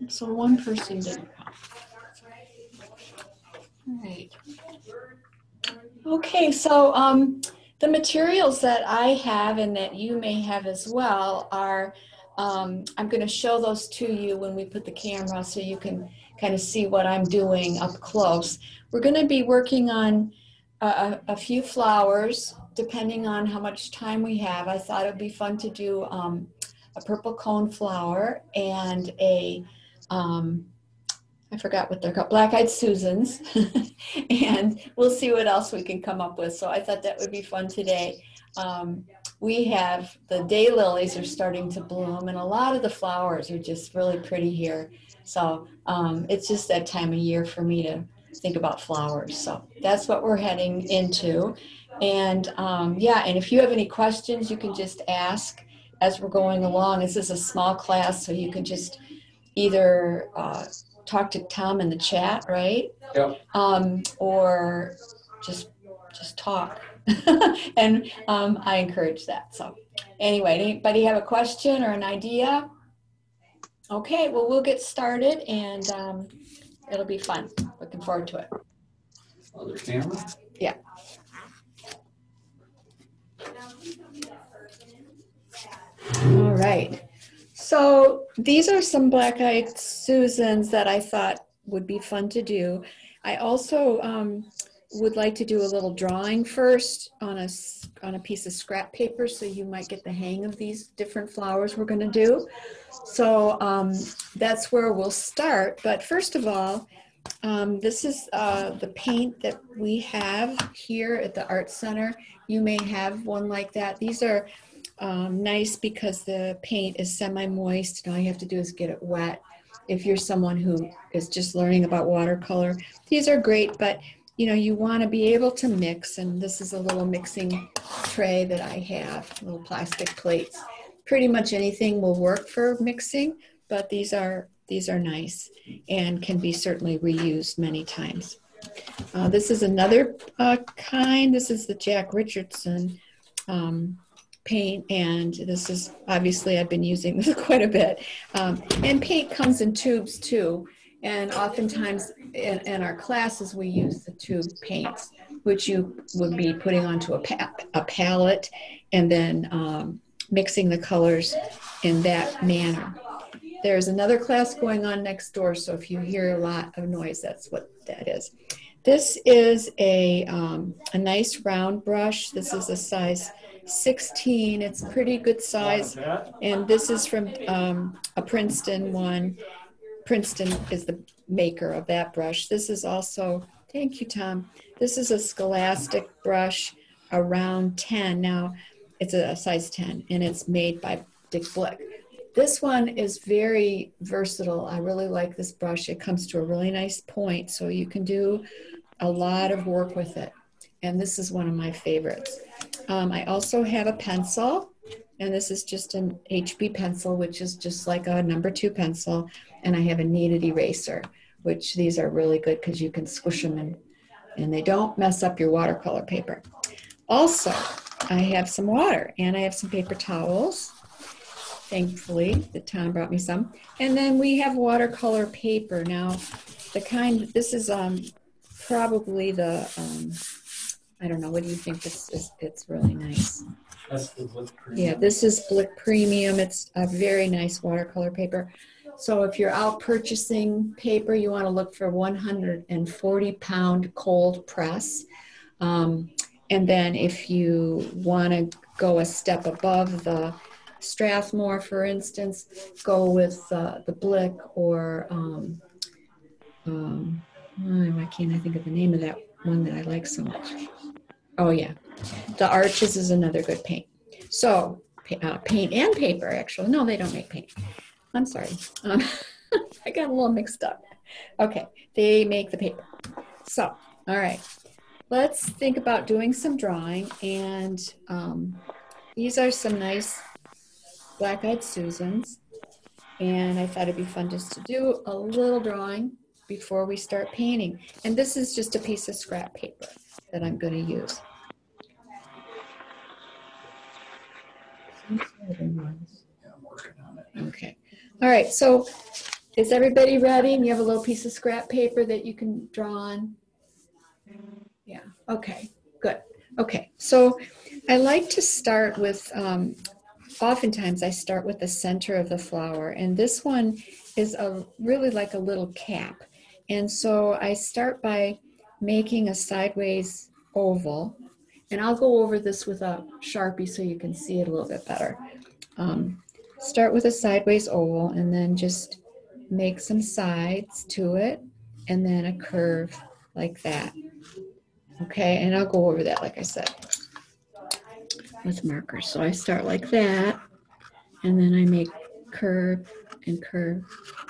So one person didn't come. All right. Okay, so the materials that I have and that you may have as well are, I'm going to show those to you when we put the camera so you can kind of see what I'm doing up close. We're going to be working on a few flowers depending on how much time we have. I thought it would be fun to do a purple cone flower and a I forgot what they're called, black-eyed Susans, and we'll see what else we can come up with. So I thought that would be fun today. We have the daylilies are starting to bloom, and a lot of the flowers are just really pretty here. So it's just that time of year for me to think about flowers. So that's what we're heading into. And yeah, and if you have any questions, you can just ask as we're going along. This is a small class, so you can just either talk to Tom in the chat, right? Yep. Or just talk. And I encourage that. So anyway, anybody have a question or an idea? Okay, well, we'll get started and it'll be fun. Looking forward to it. Other camera? Yeah. All right. So these are some black-eyed Susans that I thought would be fun to do. I also would like to do a little drawing first on a piece of scrap paper, so you might get the hang of these different flowers we're going to do. So that's where we'll start. But first of all, this is the paint that we have here at the Art Center. You may have one like that. These are nice because the paint is semi-moist and all you have to do is get it wet. If you're someone who is just learning about watercolor, these are great, but you know, you want to be able to mix, and this is a little mixing tray that I have, little plastic plates. Pretty much anything will work for mixing, but these are nice and can be certainly reused many times. This is another kind. This is the Jack Richardson paint, and this is obviously I've been using this quite a bit. And paint comes in tubes too, and oftentimes in our classes we use the tube paints, which you would be putting onto a palette and then mixing the colors in that manner. There's another class going on next door, so if you hear a lot of noise, that's what that is. This is a nice round brush. This is a size 16. It's pretty good size, and this is from a Princeton one. Princeton is the maker of that brush. This is also, thank you, Tom. This is a Scholastic brush, a round 10. Now, it's a size 10, and it's made by Dick Blick. This one is very versatile. I really like this brush. It comes to a really nice point, so you can do a lot of work with it. And this is one of my favorites. I also have a pencil, and this is just an HB pencil, which is just like a #2 pencil. And I have a kneaded eraser, which these are really good because you can squish them and they don't mess up your watercolor paper. Also, I have some water and I have some paper towels. Thankfully, the Tom brought me some. And then we have watercolor paper. Now, the kind, this is probably the, I don't know, what do you think this is? It's really nice. That's the Blick Premium. Yeah, this is Blick Premium. It's a very nice watercolor paper. So if you're out purchasing paper, you want to look for 140-pound cold press. And then if you want to go a step above the Strathmore, for instance, go with the Blick or why can't I think of the name of that one that I like so much? Oh yeah, the Arches is another good paint. So paint and paper, actually. No, they don't make paint. I'm sorry. I got a little mixed up. Okay, they make the paper. So, all right. Let's think about doing some drawing. And these are some nice black-eyed Susans. And I thought it'd be fun just to do a little drawing before we start painting. And this is just a piece of scrap paper that I'm going to use. Yeah, I'm working on it. Okay. All right, so is everybody ready? And you have a little piece of scrap paper that you can draw on? Yeah, okay, good. Okay, so I like to start with, oftentimes I start with the center of the flower, and this one is really like a little cap. And so I start by making a sideways oval, and I'll go over this with a Sharpie so you can see it a little bit better. Start with a sideways oval and then just make some sides to it and then a curve like that. Okay, and I'll go over that, like I said, with markers. So I start like that, and then I make curve and curve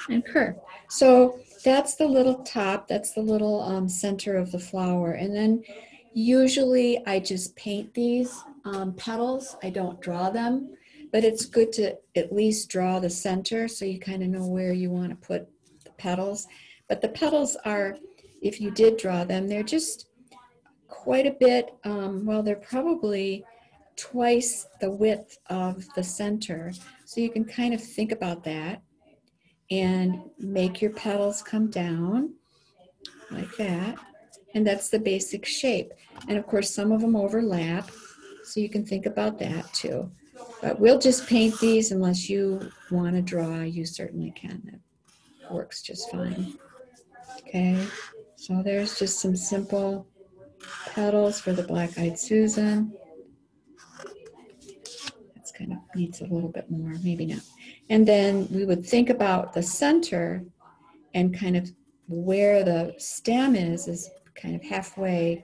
and curve. So that's the little top, that's the little center of the flower. And then usually I just paint these petals. I don't draw them, but it's good to at least draw the center so you kind of know where you want to put the petals. But the petals are, if you did draw them, they're just quite a bit, well, they're probably twice the width of the center. So you can kind of think about that and make your petals come down like that. And that's the basic shape. And of course, some of them overlap. So you can think about that too. But we'll just paint these unless you want to draw. You certainly can. That works just fine. Okay. So there's just some simple petals for the black-eyed Susan. That's kind of needs a little bit more, maybe not. And then we would think about the center and kind of where the stem is kind of halfway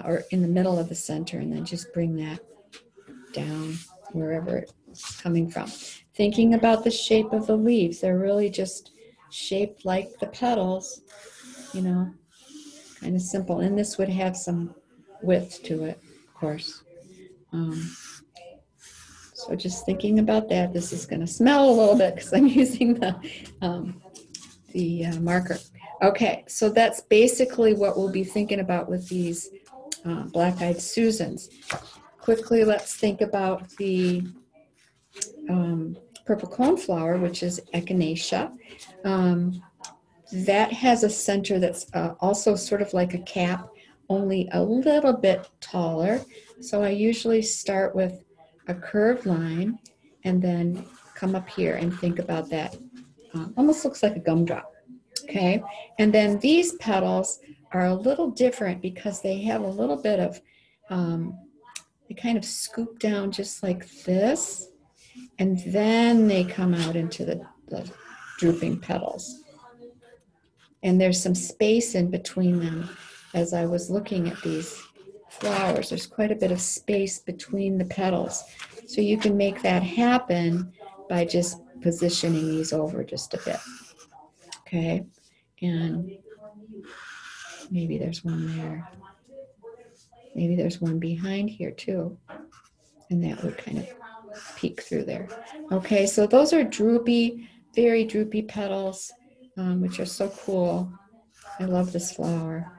or in the middle of the center, and then just bring that down wherever it's coming from. Thinking about the shape of the leaves, they're really just shaped like the petals, you know, kind of simple. And this would have some width to it, of course. So just thinking about that, this is going to smell a little bit because I'm using the marker. Okay, so that's basically what we'll be thinking about with these black-eyed Susans. Quickly, let's think about the purple coneflower, which is echinacea. That has a center that's also sort of like a cap, only a little bit taller. So I usually start with a curved line and then come up here and think about that. Almost looks like a gumdrop. Okay, and then these petals are a little different because they have a little bit of, they kind of scoop down just like this, and then they come out into the drooping petals. And there's some space in between them. As I was looking at these flowers, there's quite a bit of space between the petals. So you can make that happen by just positioning these over just a bit. Okay, and maybe there's one there. Maybe there's one behind here too. And that would kind of peek through there. Okay, so those are droopy, very droopy petals, which are so cool. I love this flower.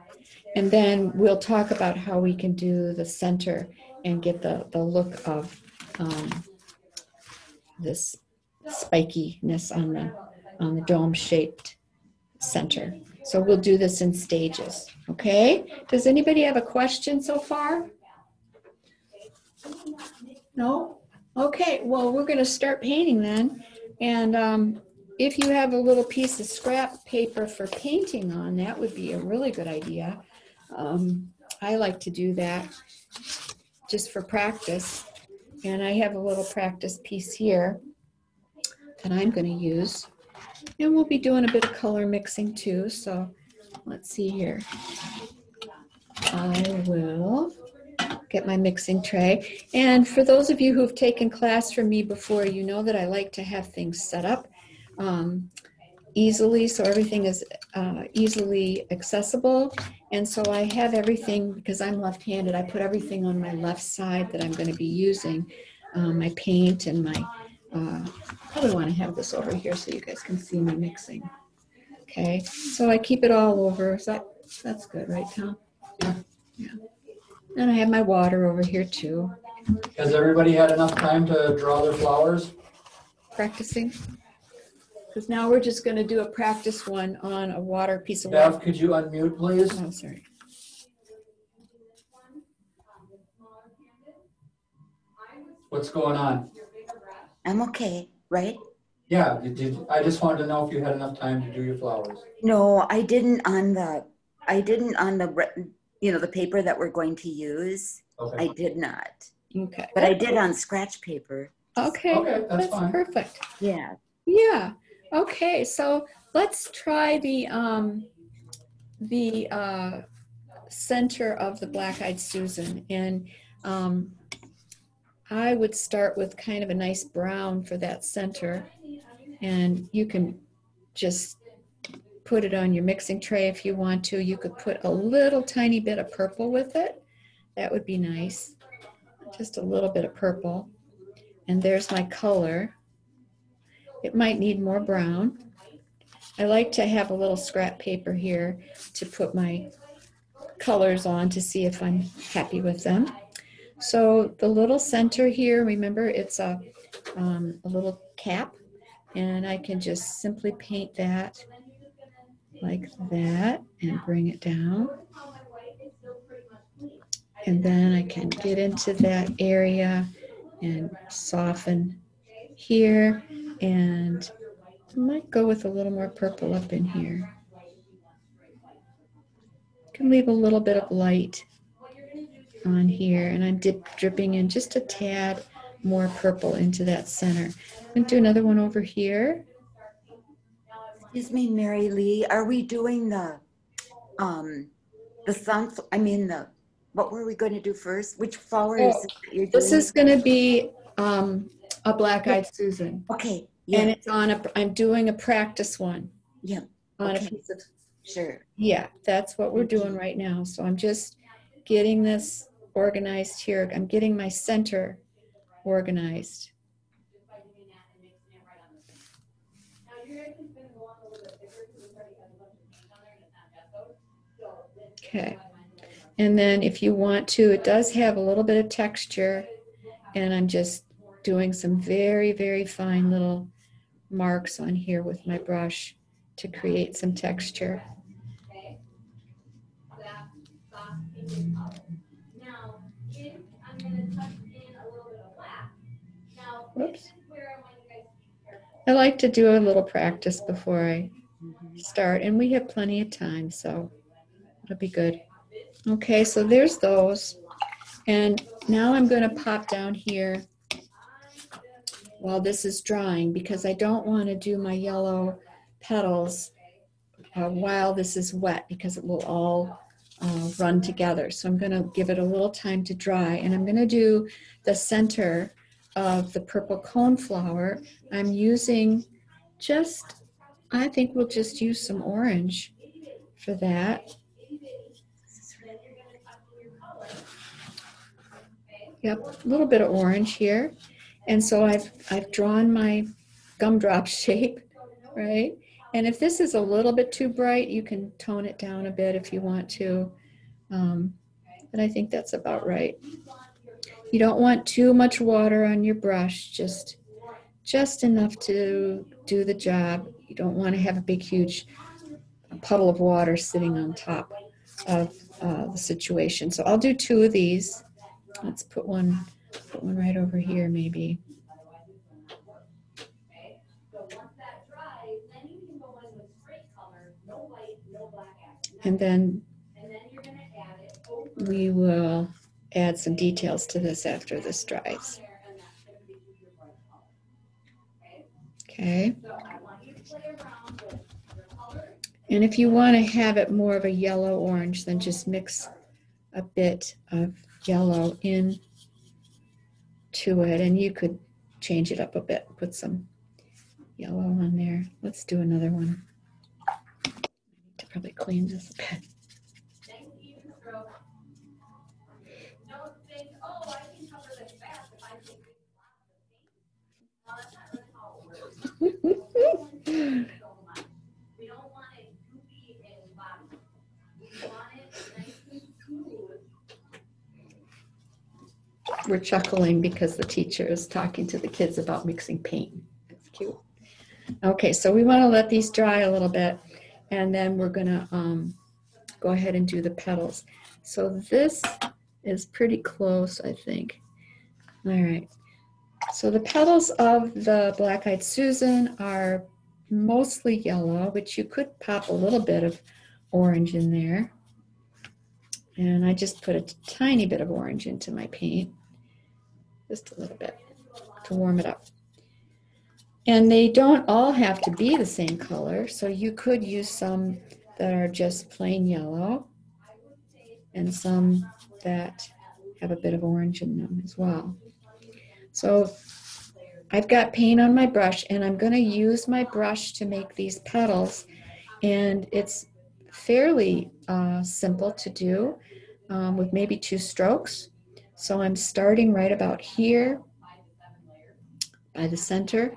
And then we'll talk about how we can do the center and get the look of this spikiness on the dome-shaped center. So we'll do this in stages, okay? Does anybody have a question so far? No? Okay, well, we're going to start painting then. And if you have a little piece of scrap paper for painting on, that would be a really good idea. I like to do that just for practice. And I have a little practice piece here that I'm going to use. And we'll be doing a bit of color mixing too. So let's see here. I will get my mixing tray. And for those of you who've taken class from me before, you know that I like to have things set up easily, so everything is easily accessible. And so I have everything, because I'm left-handed, I put everything on my left side that I'm going to be using, my paint and my, probably want to have this over here so you guys can see me mixing. Okay, so I keep it all over. So that's good, right, Tom? Yeah. And I have my water over here too. Has everybody had enough time to draw their flowers? Practicing. Because now we're just going to do a practice one on a water piece of Bev, water. could you unmute, please? Oh, sorry. What's going on? I'm okay, right? Yeah, I just wanted to know if you had enough time to do your flowers. No, I didn't on the, the paper that we're going to use. Okay. I did not, Okay. but I did on scratch paper. Okay, Okay, that's fine. perfect. Yeah. Yeah. Okay, so let's try the center of the Black-Eyed Susan, and I would start with kind of a nice brown for that center, and you can just put it on your mixing tray if you want to. You could put a little tiny bit of purple with it. That would be nice. Just a little bit of purple. And there's my color. It might need more brown. I like to have a little scrap paper here to put my colors on to see if I'm happy with them. So the little center here, remember it's a little cap, and I can just simply paint that like that and bring it down. And then I can get into that area and soften here, and I might go with a little more purple up in here. Can leave a little bit of light on here, and I'm dripping in just a tad more purple into that center. I'm going to do another one over here. Excuse me, Mary Lee, are we doing what were we going to do first? Which flower is it that you're doing? This is going to be a Black-Eyed Susan. Okay. Yeah. And it's on I'm doing a practice one. Yeah. On okay. a piece of. Sure. Yeah, that's what we're doing right now. So I'm just getting this organized here. I'm getting my center organized. Okay. And then if you want to, it does have a little bit of texture, and I'm just doing some very, very fine little marks on here with my brush to create some texture. Whoops. I like to do a little practice before I start, and we have plenty of time, so it'll be good. Okay, so there's those. And now I'm going to pop down here while this is drying, because I don't want to do my yellow petals while this is wet, because it will all run together. So I'm going to give it a little time to dry, and I'm going to do the center of the purple coneflower. I'm using I think we'll just use some orange for that. Yep, a little bit of orange here. And so I've drawn my gumdrop shape, right? And if this is a little bit too bright, you can tone it down a bit if you want to. But I think that's about right. You don't want too much water on your brush, just enough to do the job. You don't want to have a big, huge puddle of water sitting on top of the situation. So I'll do two of these. Let's put one right over here, maybe. And then we will add some details to this after this dries. Okay. And if you want to have it more of a yellow orange, then just mix a bit of yellow in to it, and you could change it up a bit, put some yellow on there. Let's do another one. I need to probably clean this a bit. We're chuckling because the teacher is talking to the kids about mixing paint. It's cute. Okay, so we want to let these dry a little bit, and then we're gonna go ahead and do the petals. So this is pretty close, I think. All right. So the petals of the Black-Eyed Susan are mostly yellow, but you could pop a little bit of orange in there. And I just put a tiny bit of orange into my paint, just a little bit to warm it up. And they don't all have to be the same color, so you could use some that are just plain yellow and some that have a bit of orange in them as well. So I've got paint on my brush, and I'm going to use my brush to make these petals, and it's fairly simple to do with maybe 2 strokes. So I'm starting right about here by the center,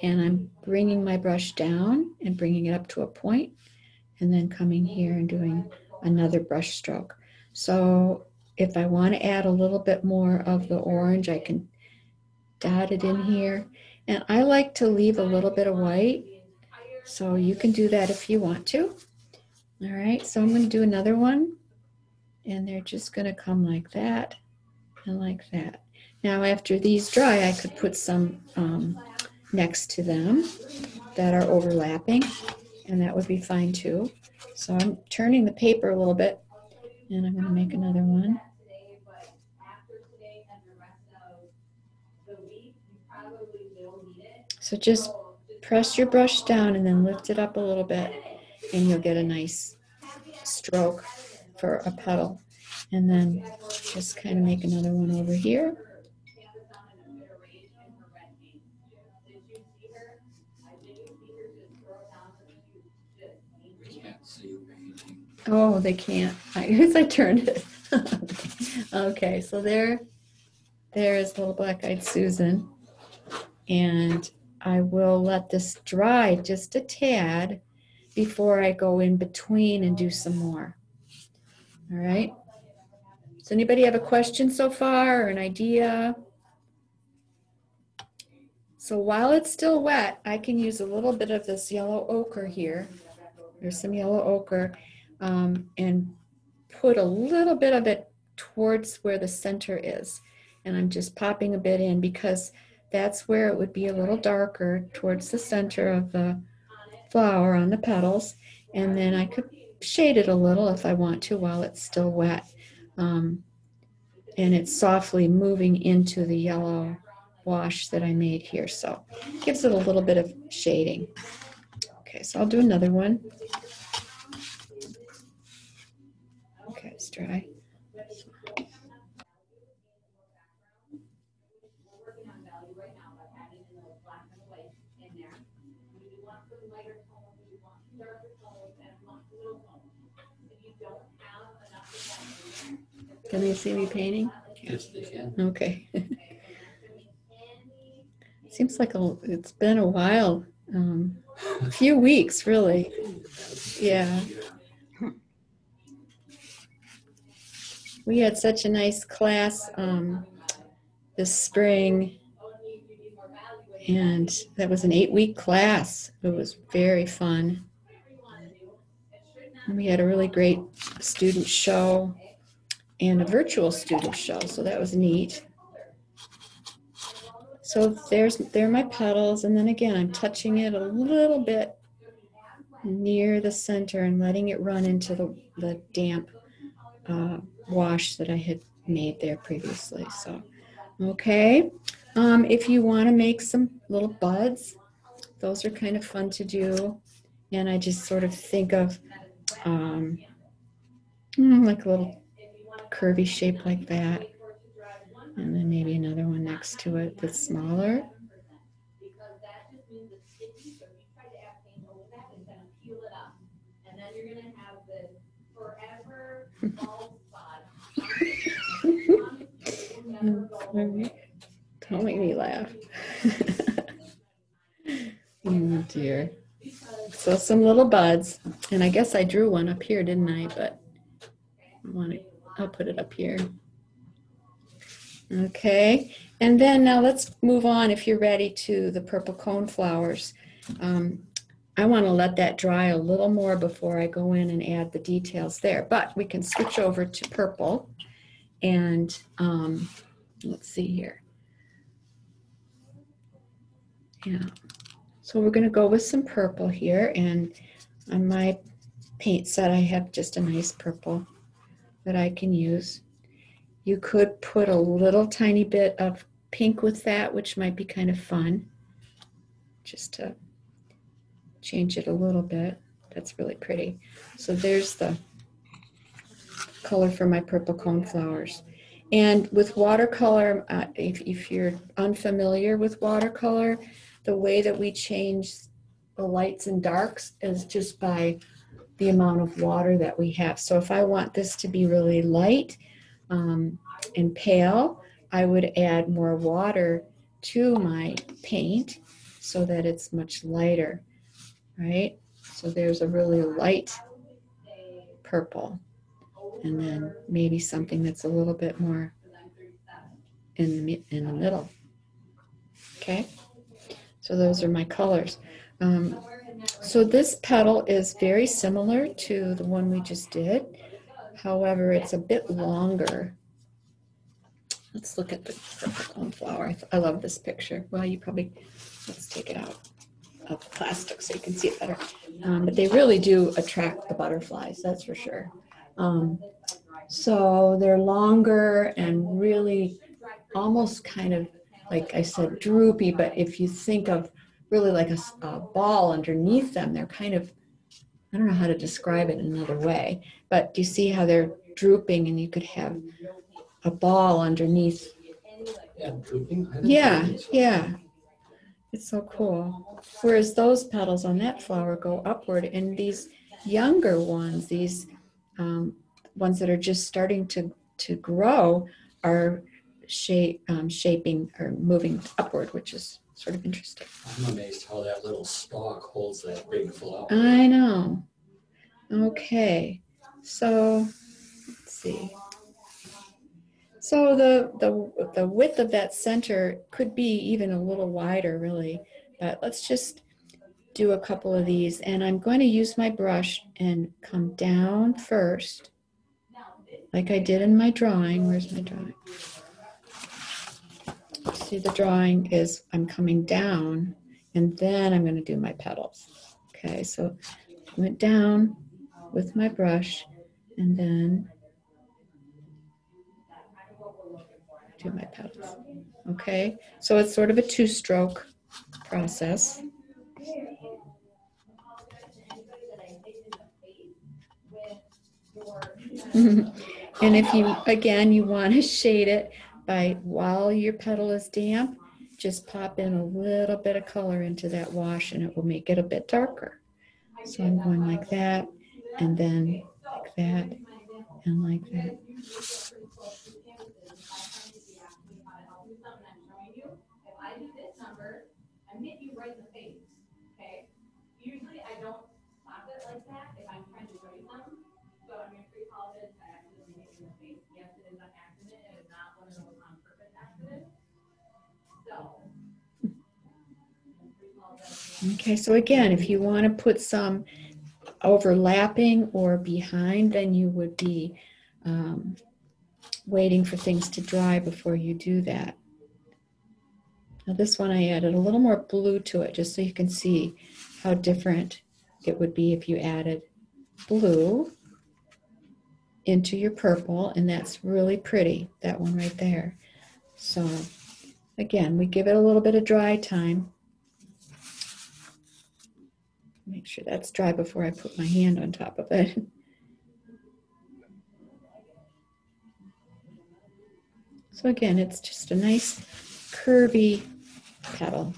and I'm bringing my brush down and bringing it up to a point, and then coming here and doing another brush stroke. So if I want to add a little bit more of the orange, I can dot it in here. And I like to leave a little bit of white, so you can do that if you want to. All right, so I'm going to do another one, and they're just going to come like that and like that. Now after these dry, I could put some next to them that are overlapping, and that would be fine too. So I'm turning the paper a little bit, and I'm going to make another one. So just press your brush down and then lift it up a little bit, and you'll get a nice stroke for a petal. And then just kind of make another one over here. We can't see you painting. Oh, they can't. I guess I turned it. Okay, so there's little Black-Eyed Susan. And I will let this dry just a tad before I go in between and do some more. All right. Does anybody have a question so far or an idea? So while it's still wet, I can use a little bit of this yellow ochre here. There's some yellow ochre, and put a little bit of it towards where the center is. And I'm just popping a bit in because that's where it would be a little darker towards the center of the flower on the petals. And then I could shade it a little if I want to while it's still wet. And it's softly moving into the yellow wash that I made here. So it gives it a little bit of shading. Okay, so I'll do another one. Okay, it's dry. Can they see me painting? Yes, they can. Okay. Seems like it's been a while, a few weeks really. Yeah. We had such a nice class this spring, and that was an 8-week class. It was very fun. And we had a really great student show and a virtual student show, so that was neat. So there are my petals, and then again I'm touching it a little bit near the center and letting it run into the damp wash that I had made there previously. So okay, if you want to make some little buds, those are kind of fun to do, and I just sort of think of like a little curvy shape like that, and then maybe another one next to it that's smaller. Don't make me laugh. Oh dear. So some little buds, and I guess I drew one up here, didn't I? But I'll put it up here. Okay, and then now let's move on, if you're ready, to the purple cone flowers. I want to let that dry a little more before I go in and add the details there. But we can switch over to purple. And let's see here. Yeah. So we're going to go with some purple here. And on my paint set, I have just a nice purple that I can use. You could put a little tiny bit of pink with that, which might be kind of fun, just to change it a little bit. That's really pretty. So there's the color for my purple coneflowers. And with watercolor, if you're unfamiliar with watercolor, the way that we change the lights and darks is just by the amount of water that we have. So if I want this to be really light and pale, I would add more water to my paint so that it's much lighter, right? So there's a really light purple, and then maybe something that's a little bit more in the middle. Okay, so those are my colors. So this petal is very similar to the one we just did. However, it's a bit longer. Let's look at the purple coneflower. I love this picture. Well, you probably, let's take it out of the plastic so you can see it better. But they really do attract the butterflies, that's for sure. So they're longer and really almost kind of, like I said, droopy, but if you think of really like a ball underneath them, they're kind of, I don't know how to describe it in another way, but do you see how they're drooping and you could have a ball underneath? Yeah, drooping. Yeah, yeah. It's so cool. Whereas those petals on that flower go upward, and these younger ones, these ones that are just starting to grow, are shaping or moving upward, which is sort of interesting. I'm amazed how that little stalk holds that big flower. I know. Okay, so let's see. So the width of that center could be even a little wider, really. But let's just do a couple of these, and I'm going to use my brush and come down first, like I did in my drawing. Where's my drawing? See, the drawing is I'm coming down, and then I'm going to do my petals. Okay, so I went down with my brush, and then do my petals. Okay, so it's sort of a two-stroke process. And if you, again, you want to shade it by, while your petal is damp, just pop in a little bit of color into that wash and it will make it a bit darker. So I'm going like that, and then like that, and like that. Okay, so again, if you want to put some overlapping or behind, then you would be waiting for things to dry before you do that. Now this one I added a little more blue to it, just so you can see how different it would be if you added blue into your purple, and that's really pretty, that one right there. So again, we give it a little bit of dry time. Make sure that's dry before I put my hand on top of it. So again, it's just a nice curvy petal.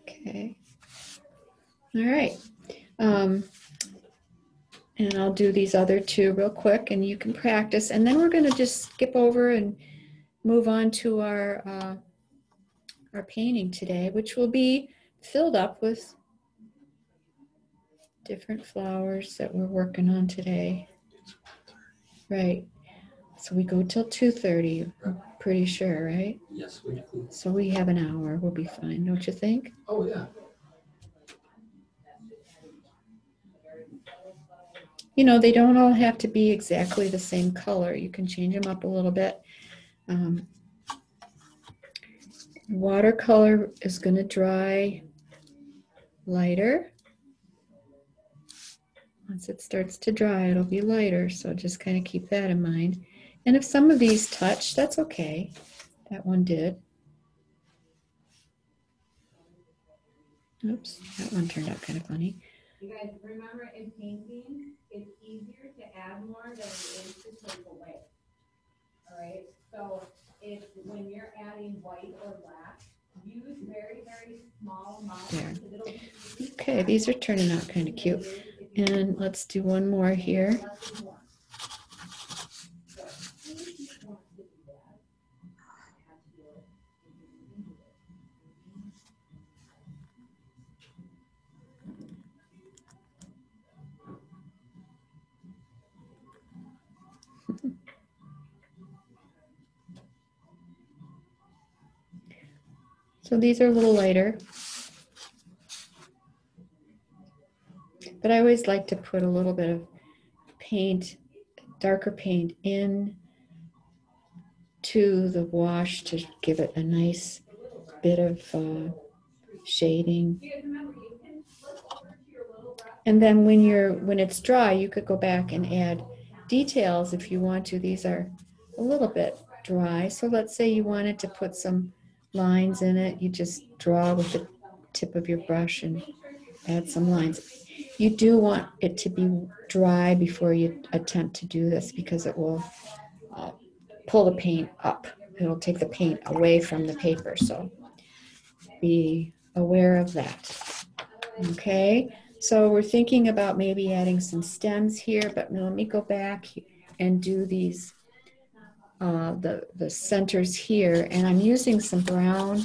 Okay. All right. And I'll do these other two real quick and you can practice. And then we're going to just skip over and move on to our painting today, which will be filled up with different flowers that we're working on today. Right. So we go till 2:30. pretty sure, right? Yes, we do. So we have an hour. We'll be fine, don't you think? Oh, yeah. You know, they don't all have to be exactly the same color. You can change them up a little bit. Watercolor is going to dry lighter. Once it starts to dry, it'll be lighter. So just kind of keep that in mind. And if some of these touch, that's okay. That one did. Oops, that one turned out kind of funny. You guys remember in painting, it's easier to add more than it is to take away. All right, so if when you're adding white or black, use very, very small amounts. There. Because it'll be easy to Okay, add these are turning out kind of than cute. it is if you And let's do one more here. less and more. So, if you want to do that, add to it. So these are a little lighter. But I always like to put a little bit of paint, darker paint in to the wash to give it a nice bit of shading. And then when it's dry, you could go back and add details if you want to. These are a little bit dry. So let's say you wanted to put some lines in it. You just draw with the tip of your brush and add some lines. You do want it to be dry before you attempt to do this because it will pull the paint up. It'll take the paint away from the paper. So be aware of that. Okay, so we're thinking about maybe adding some stems here, but let me go back and do these, the centers here. And I'm using some brown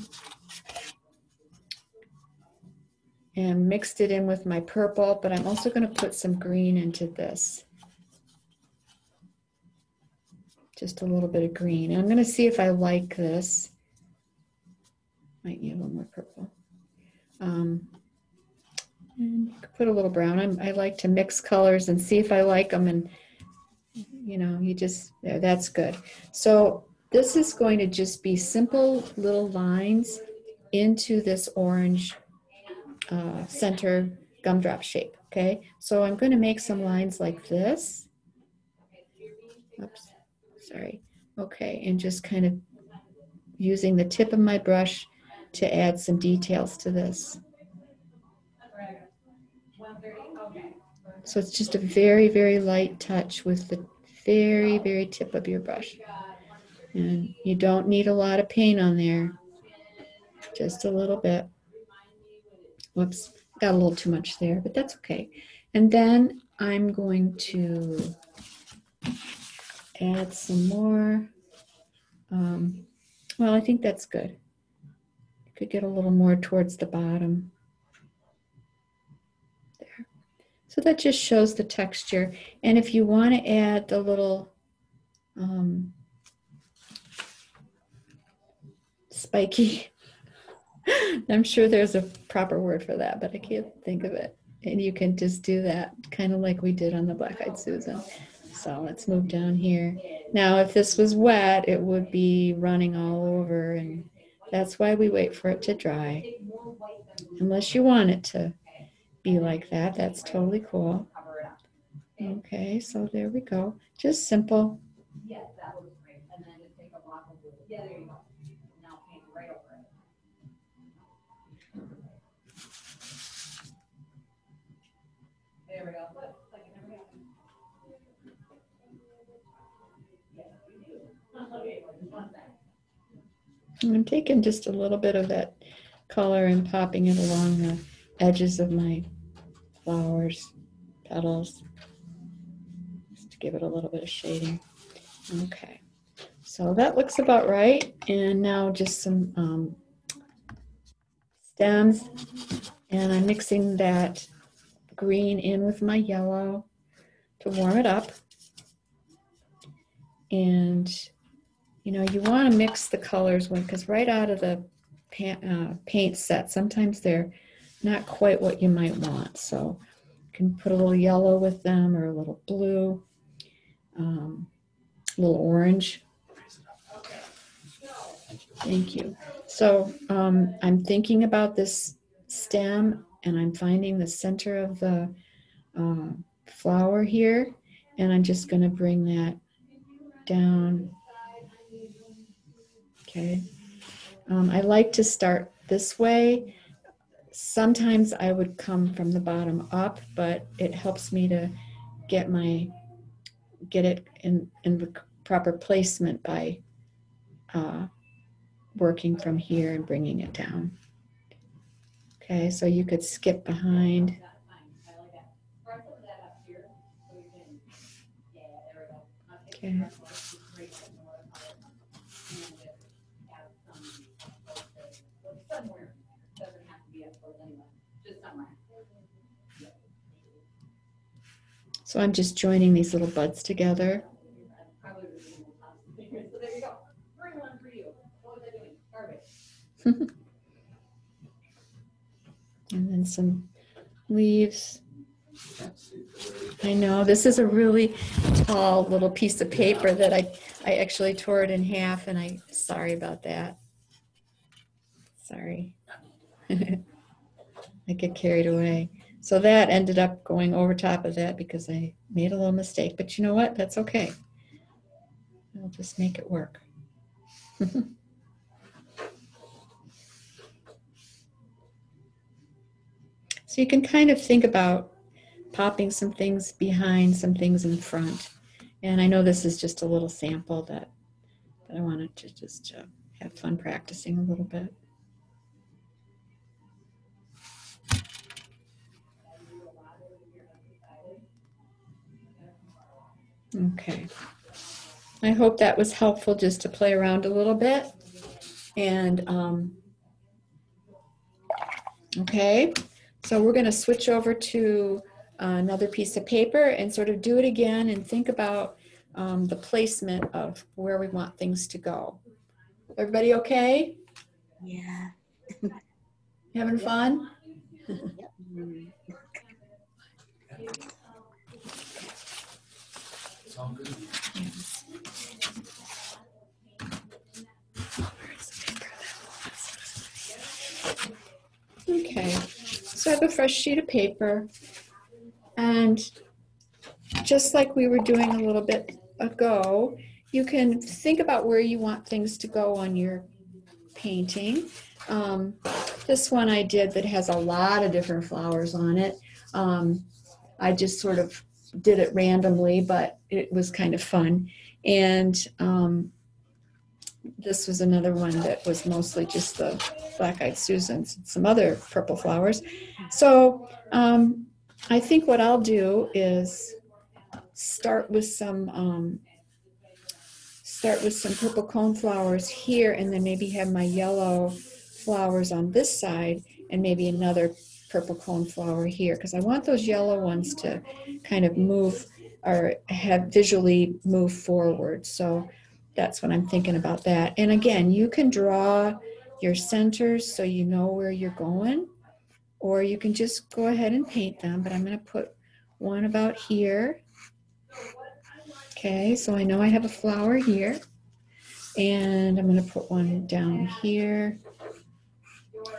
and mixed it in with my purple, but I'm also going to put some green into this. Just a little bit of green. And I'm going to see if I like this. Might need a little more purple. And you could put a little brown. I like to mix colors and see if I like them. And, you know, you just, there, that's good. So this is going to just be simple little lines into this orange center gumdrop shape. Okay, so I'm going to make some lines like this. Oops, sorry. Okay, and just kind of using the tip of my brush to add some details to this. So it's just a very, very light touch with the very, very tip of your brush. And you don't need a lot of paint on there, just a little bit. Whoops, got a little too much there, but that's okay. And then I'm going to add some more. Well, I think that's good. You could get a little more towards the bottom. There. So that just shows the texture. And if you want to add the little spiky, I'm sure there's a proper word for that, but I can't think of it. And you can just do that, kind of like we did on the Black-Eyed Susan. So let's move down here. Now, if this was wet, it would be running all over, and that's why we wait for it to dry. Unless you want it to be like that, that's totally cool. Okay, so there we go. Just simple. Yes, that looks great. And then just take a block of blue. Yeah, there you go. Now paint right over it. There we go. Look, like it never happened. Yes, we do. Okay, just one sec. I'm taking just a little bit of that color and popping it along the edges of my flowers, petals, just to give it a little bit of shading. Okay, so that looks about right. And now just some stems, and I'm mixing that green in with my yellow to warm it up. And you know, you want to mix the colors when, because right out of the paint set, sometimes they're not quite what you might want. So you can put a little yellow with them or a little blue, a little orange. Thank you. So I'm thinking about this stem and I'm finding the center of the flower here, and I'm just going to bring that down. Okay. I like to start this way. Sometimes I would come from the bottom up, but it helps me to get it in the proper placement by working from here and bringing it down. Okay, so you could skip behind. Okay. So I'm just joining these little buds together. And then some leaves. I know this is a really tall little piece of paper that I actually tore it in half, and sorry about that. Sorry. I get carried away. So that ended up going over top of that because I made a little mistake, but you know what? That's okay. I'll just make it work. So you can kind of think about popping some things behind, some things in front. And I know this is just a little sample that I wanted to just have fun practicing a little bit. Okay. I hope that was helpful just to play around a little bit. And okay, so we're going to switch over to another piece of paper and sort of do it again and think about the placement of where we want things to go. Everybody okay? Yeah. Having fun? Sound good? Okay, so I have a fresh sheet of paper, and just like we were doing a little bit ago, you can think about where you want things to go on your painting. This one I did that has a lot of different flowers on it. I just sort of did it randomly, but it was kind of fun. And this was another one that was mostly just the black-eyed Susans and some other purple flowers. So I think what I'll do is start with some purple cone flowers here, and then maybe have my yellow flowers on this side and maybe another purple cone flower here, because I want those yellow ones to kind of move or have visually move forward. So that's what I'm thinking about that. And again, you can draw your centers so you know where you're going, or you can just go ahead and paint them, but I'm going to put one about here. Okay, so I know I have a flower here, and I'm going to put one down here.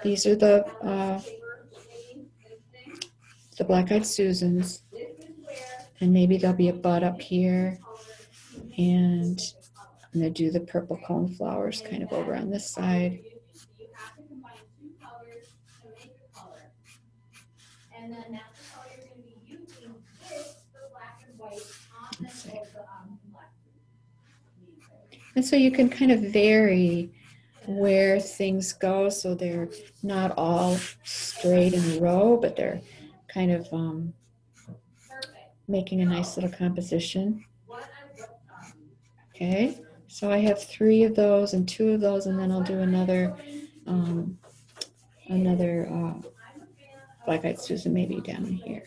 These are the black-eyed Susans, and maybe there'll be a bud up here, and I'm going to do the purple cone flowers kind of over on this side. And then that's the color you're going to be using with the black and white on the And so you can kind of vary where things go, so they're not all straight in a row, but they're kind of making a nice little composition. Okay, so I have 3 of those and 2 of those, and then I'll do another black-eyed Susan maybe down here.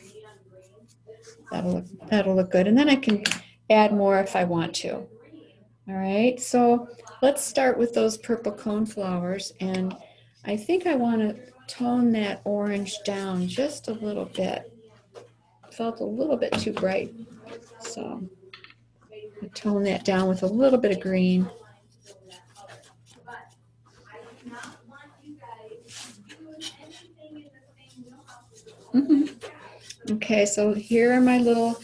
That'll look good, and then I can add more if I want to. All right, so let's start with those purple cone flowers, and I think I want to tone that orange down just a little bit. Felt a little bit too bright, so I tone that down with a little bit of green. Okay, so here are my little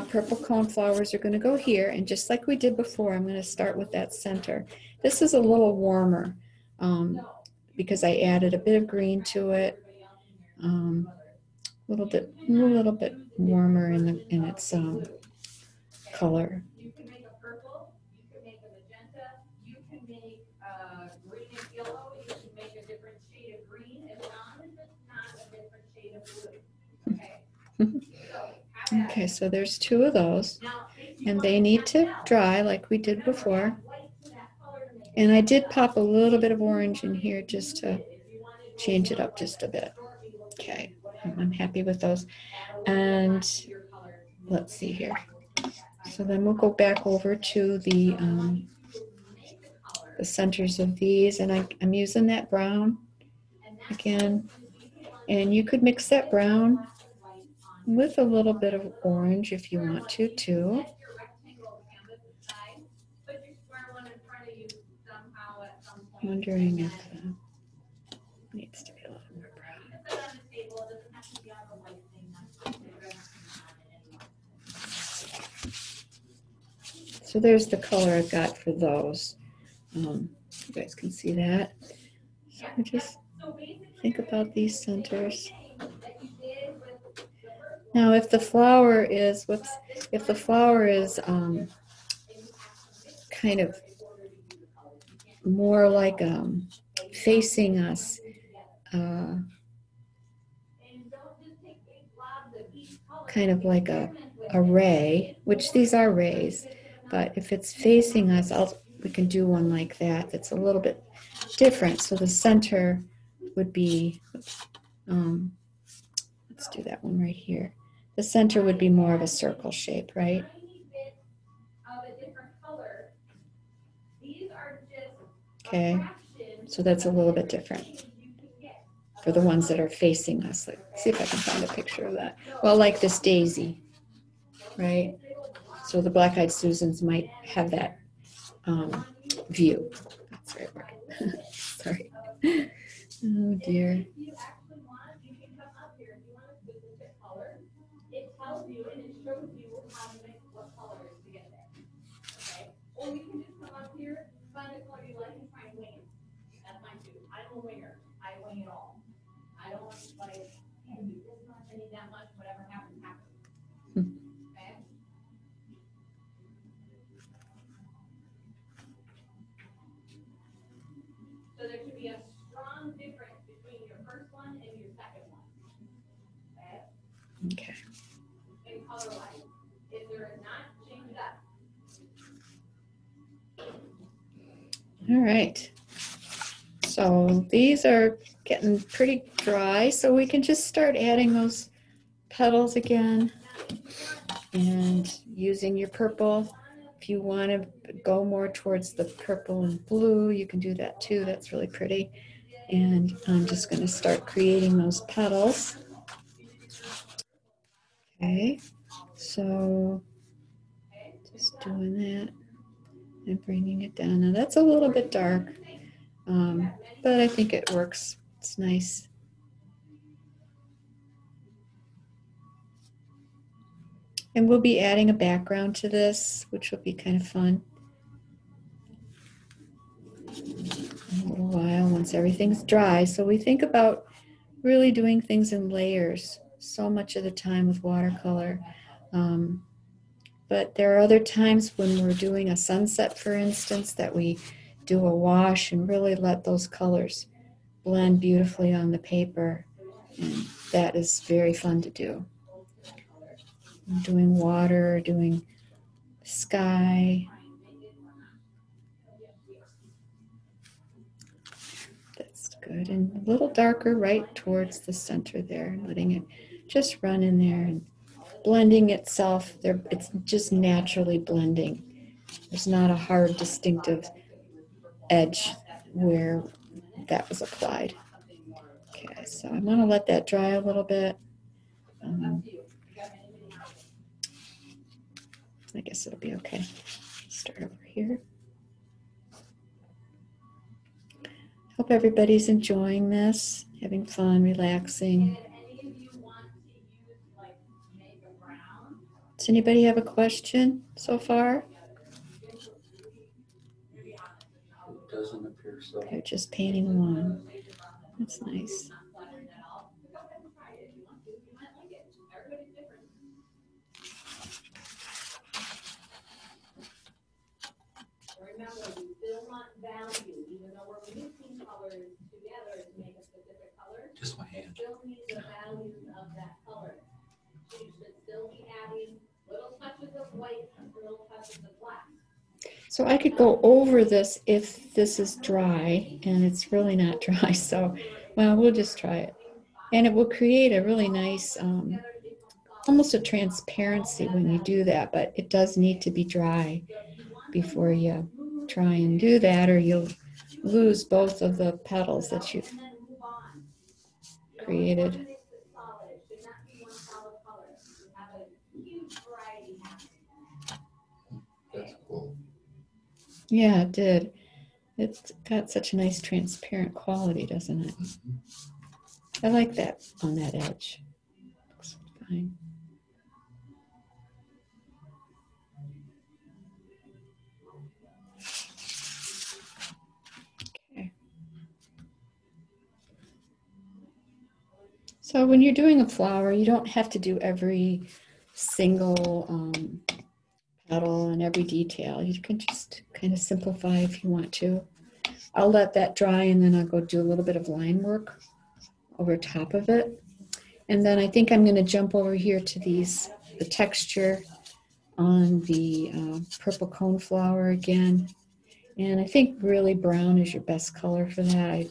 purple cone flowers. Are going to go here, and just like we did before, I'm going to start with that center. This is a little warmer because I added a bit of green to it. A little bit warmer in its color. You can make a purple, you can make a magenta, you can make green and yellow, you can make a different shade of green, as long as it's not a different shade of blue. Okay. Okay, so there's two of those, and they need to dry like we did before. And I did pop a little bit of orange in here just to change it up just a bit. Okay, I'm happy with those. And let's see here. So then we'll go back over to the centers of these, and I'm using that brown again. And you could mix that brown with a little bit of orange if you want to too. I'm wondering if it needs to be a little more brown. So there's the color I've got for those. You guys can see that. So I just think about these centers. Now, if the flower is kind of more like facing us, kind of like a ray, which these are rays, but if it's facing us, we can do one like that that's a little bit different. So the center would be, let's do that one right here. The center would be more of a circle shape, right? Okay, so that's a little bit different for the ones that are facing us. Let's see if I can find a picture of that. Well, like this daisy, right? So the black-eyed Susans might have that view. That's the right word. Sorry. Oh dear. It tells you and it shows you how to mix what colors to get there. Okay? Or you can just come up here, find a color you like, and try and wing it. That's mine too. I'm a winger. I wing it all. I don't like, I need this much, I need that much, whatever happens, happens. Okay? So there should be a strong difference between your first one and your second one. Okay? Okay. And color-wise. If there is not, change it up. All right. So these are getting pretty dry, so we can just start adding those petals again and using your purple. If you want to go more towards the purple and blue, you can do that too. That's really pretty. And I'm just going to start creating those petals. Okay, so just doing that and bringing it down. Now that's a little bit dark, but I think it works. It's nice. And we'll be adding a background to this, which will be kind of fun. In a little while, once everything's dry. So we think about really doing things in layers so much of the time with watercolor. But there are other times when we're doing a sunset, for instance, that we do a wash and really let those colors blend beautifully on the paper. And that is very fun to do. Doing water, doing sky. That's good. And a little darker right towards the center there, letting it just run in there and blending itself there. It's just naturally blending there's not a hard distinctive edge where that was applied. Okay, so I'm going to let that dry a little bit. I guess it'll be okay. Start over here. Hope everybody's enjoying this, having fun, relaxing. Does anybody have a question so far? It doesn't appear so. They're just painting along. That's nice. Remember, we still want value, even though we're mixing colors together to make a specific color. Just my hand. Still need the values of that color. So you should still be adding little touches of white and little touches of black. So I could go over this if this is dry, and it's really not dry. So, well, we'll just try it. And it will create a really nice, almost a transparency when you do that, but it does need to be dry before you try and do that, or you'll lose both of the petals that you've created. That's cool. Yeah, it did. It's got such a nice transparent quality, doesn't it? I like that on that edge. Looks fine. Okay. So when you're doing a flower, you don't have to do every single petal and every detail. You can just kind of simplify if you want to. I'll let that dry, and then I'll go do a little bit of line work over top of it. And then I think I'm going to jump over here to the texture on the purple coneflower again. And I think really brown is your best color for that. I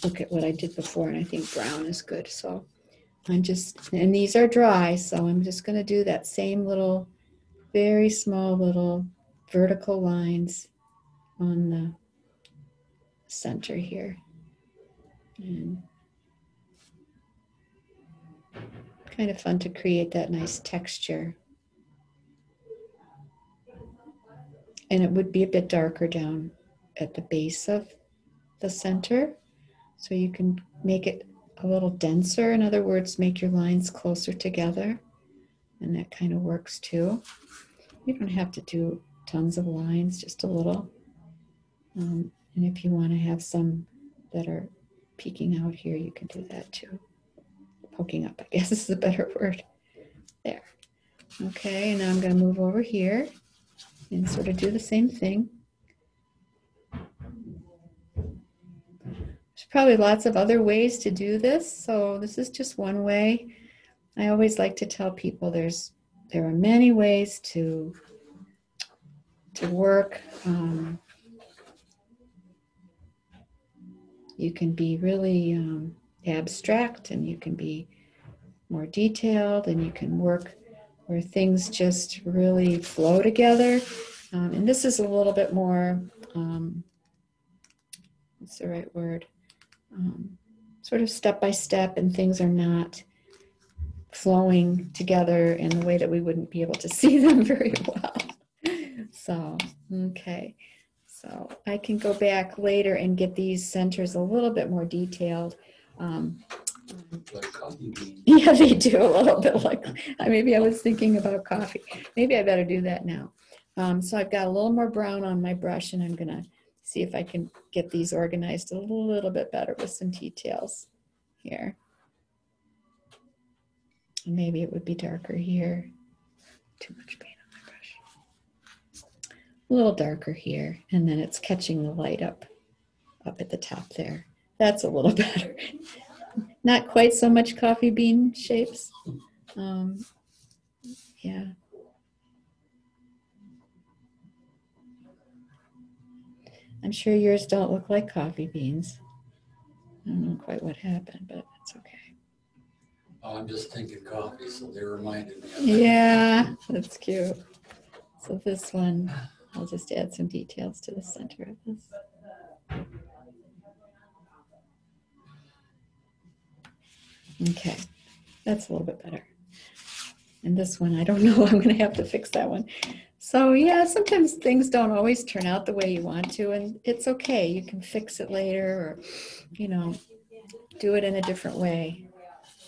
look at what I did before, and I think brown is good. So I'm just, and these are dry, so I'm just going to do that same little, very small little vertical lines on the center here. And kind of fun to create that nice texture. And it would be a bit darker down at the base of the center. So you can make it a little denser. In other words, make your lines closer together. And that kind of works too. You don't have to do tons of lines, just a little. And if you want to have some that are peeking out here, you can do that too. Poking up, I guess is a better word. There. Okay, and now I'm going to move over here and sort of do the same thing. There's probably lots of other ways to do this, so this is just one way. I always like to tell people there are many ways to work. You can be really abstract, and you can be more detailed, and you can work where things just really flow together. And this is a little bit more, what's the right word? Sort of step by step, and things are not flowing together in the way that we wouldn't be able to see them very well. So, okay. So I can go back later and get these centers a little bit more detailed. Like coffee beans. Yeah, they do a little bit like, maybe I was thinking about coffee. Maybe I better do that now. So I've got a little more brown on my brush, and I'm gonna see if I can get these organized a little bit better with some details here. And maybe it would be darker here. Too much paint on my brush. A little darker here, and then it's catching the light up at the top there. That's a little better. Not quite so much coffee bean shapes. Yeah. I'm sure yours don't look like coffee beans. I don't know quite what happened, but it's okay. Oh, I'm just thinking coffee, so they reminded me of it. Yeah, that's cute. So this one, I'll just add some details to the center of this. Okay, that's a little bit better. And this one, I don't know, I'm gonna have to fix that one. So yeah, sometimes things don't always turn out the way you want to, and it's okay. You can fix it later, or, you know, do it in a different way.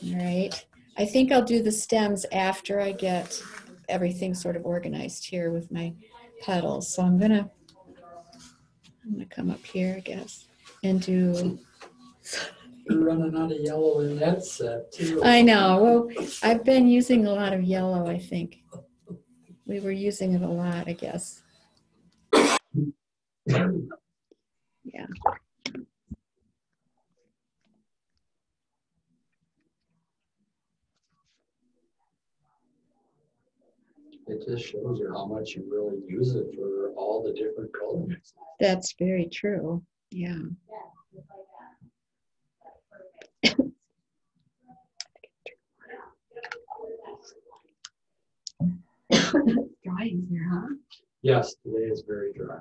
All right. I think I'll do the stems after I get everything sort of organized here with my petals. So I'm gonna come up here, I guess, and do. You're running out of yellow in that set too. I know. Well, I've been using a lot of yellow, I think. We were using it a lot, I guess. Yeah. It just shows you how much you really use it for all the different colors. That's very true. Yeah. Dry in here, huh? Yes, today is very dry.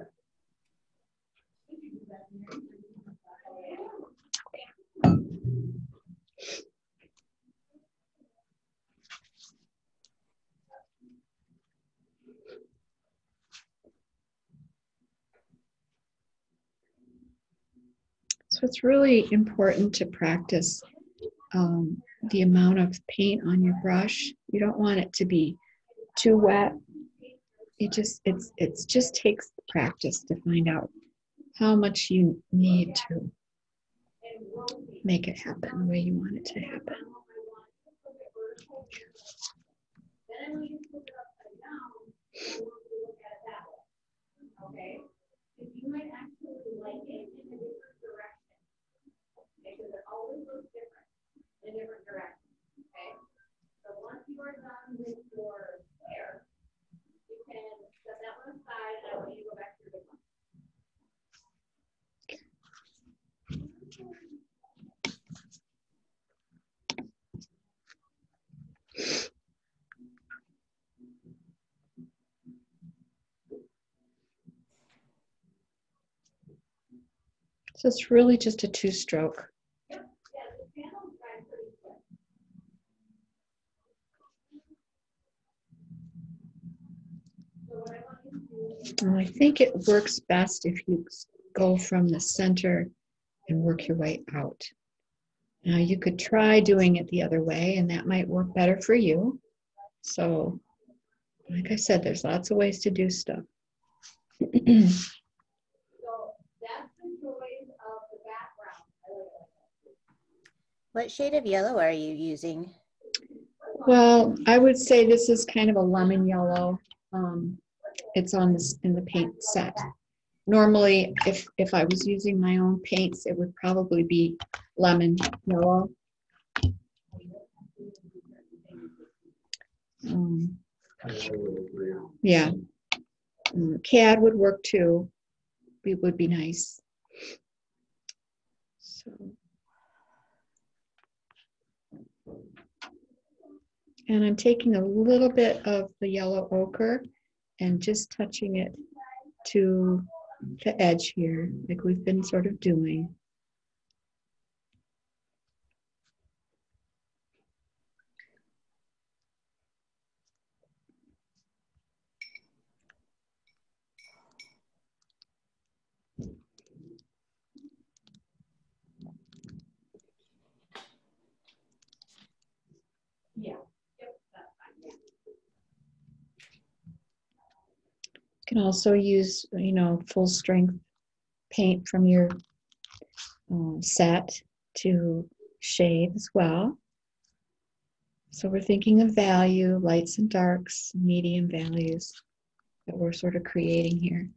So it's really important to practice the amount of paint on your brush. You don't want it to be too wet. It just takes practice to find out how much you need to make it happen the way you want it to happen. Okay, because you might actually like it in a different direction, because it always looks different in different directions, okay? So once you are done with your square, you can set that one aside, and I want you to go back to your big one. So it's really just a two-stroke. Yep, yeah, the panels dry pretty quick. So what I want you to do is I think it works best if you go from the center and work your way out. Now you could try doing it the other way, and that might work better for you. So, like I said, there's lots of ways to do stuff. So that's the joys of the background. I like it. What shade of yellow are you using? Well, I would say this is kind of a lemon yellow. It's on this in the paint set. Normally, if I was using my own paints, it would probably be lemon yellow. I would agree. Yeah, CAD would work too. It would be nice. So, and I'm taking a little bit of the yellow ochre and just touching it to the edge here, like we've been sort of doing. Yeah. Yep, that's fine. You can also use, you know, full strength paint from your set to shade as well. So we're thinking of value, lights and darks, medium values that we're sort of creating here.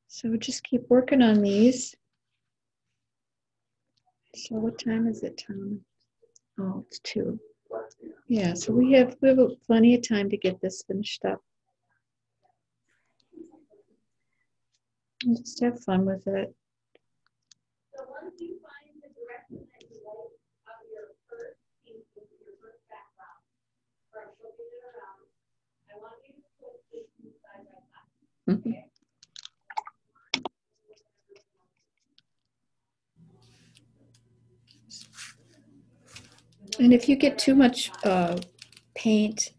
So just keep working on these. So what time is it, Tom? Oh, it's 2. Yeah, so we have plenty of time to get this finished up. And just have fun with it. So once you find the direction that you like of your first piece, your first background, or flipping it around, I want you to put this side by side. Okay? And if you get too much paint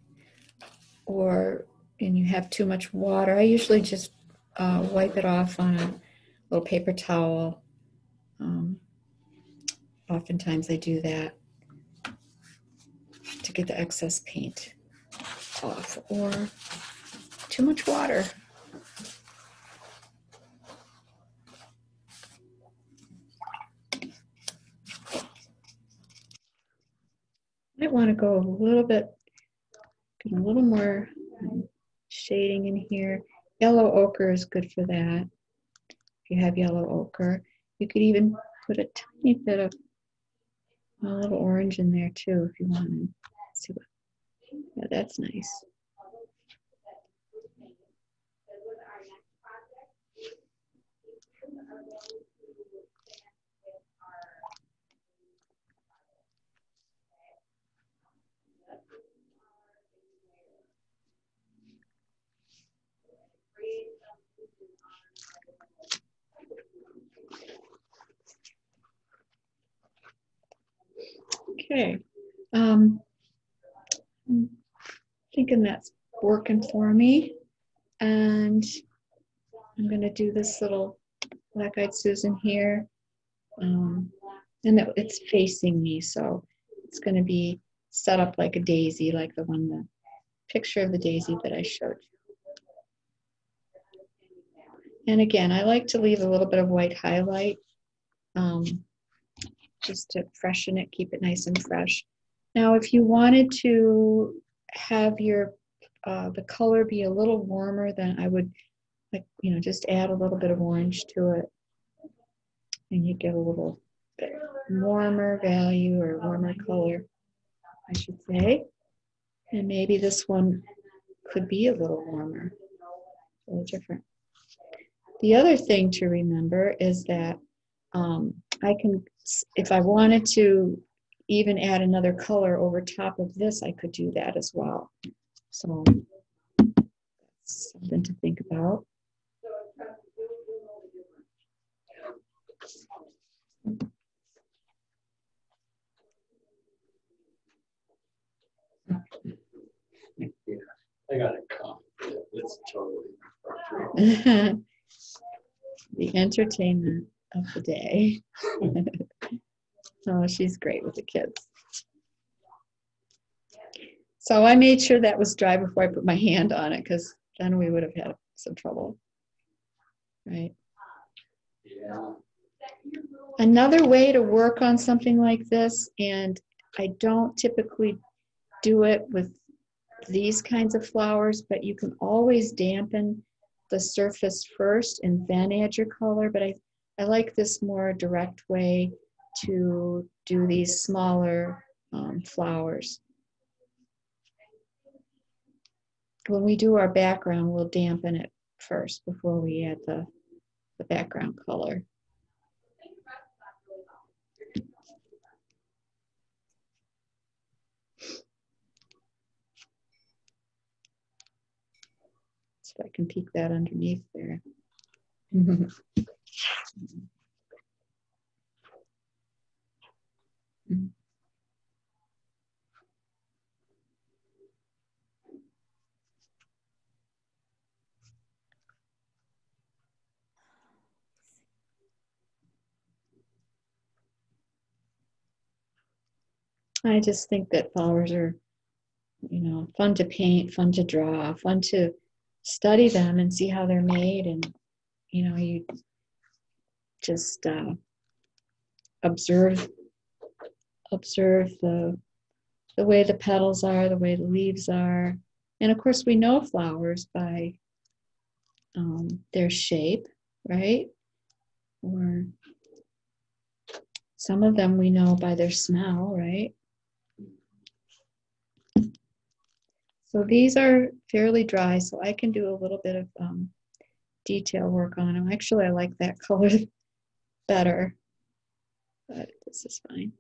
and you have too much water, I usually just wipe it off on a little paper towel. Oftentimes I do that to get the excess paint off, or too much water. Might want to go a little bit, get a little more shading in here. Yellow ochre is good for that. If you have yellow ochre, you could even put a tiny bit of a little orange in there too if you wanted. Let's see what, yeah, that's nice. Okay, I'm thinking that's working for me, and I'm going to do this little black-eyed Susan here, and it's facing me, so it's going to be set up like a daisy, like the picture of the daisy that I showed you. And again, I like to leave a little bit of white highlight just to freshen it, keep it nice and fresh. Now, if you wanted to have your the color be a little warmer, then I would, like, just add a little bit of orange to it, and you get a little bit warmer value, or warmer color, I should say. And maybe this one could be a little warmer, a little different. The other thing to remember is that I can, if I wanted to even add another color over top of this, I could do that as well. So that's something to think about. Yeah, I got a comment. It's totally The entertainment of the day. Oh, she's great with the kids. So I made sure that was dry before I put my hand on it, because then we would have had some trouble. Right. Yeah. Another way to work on something like this, and I don't typically do it with these kinds of flowers, but you can always dampen the surface first and then add your color. But I like this more direct way to do these smaller flowers. When we do our background, we'll dampen it first before we add the background color. So I can peek that underneath there. I just think that flowers are, fun to paint, fun to draw, fun to study them and see how they're made. And, you just observe the way the petals are, the way the leaves are. And of course, we know flowers by their shape, right? Or some of them we know by their smell, right? So these are fairly dry, so I can do a little bit of detail work on them. Actually, I like that color better, but this is fine.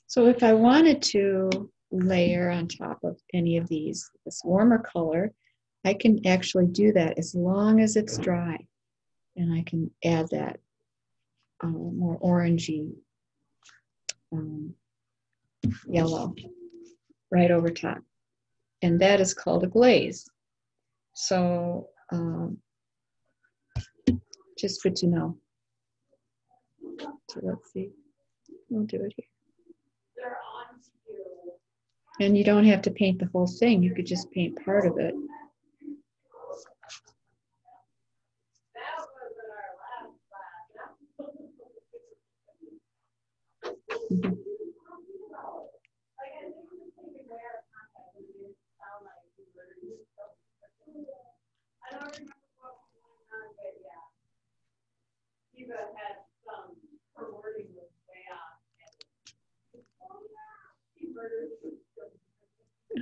So if I wanted to layer on top of any of these, this warmer color, I can actually do that as long as it's dry. And I can add that more orangey yellow right over top. And that is called a glaze. So just good to know. So let's see, we'll do it here. And you don't have to paint the whole thing. You could just paint part of it.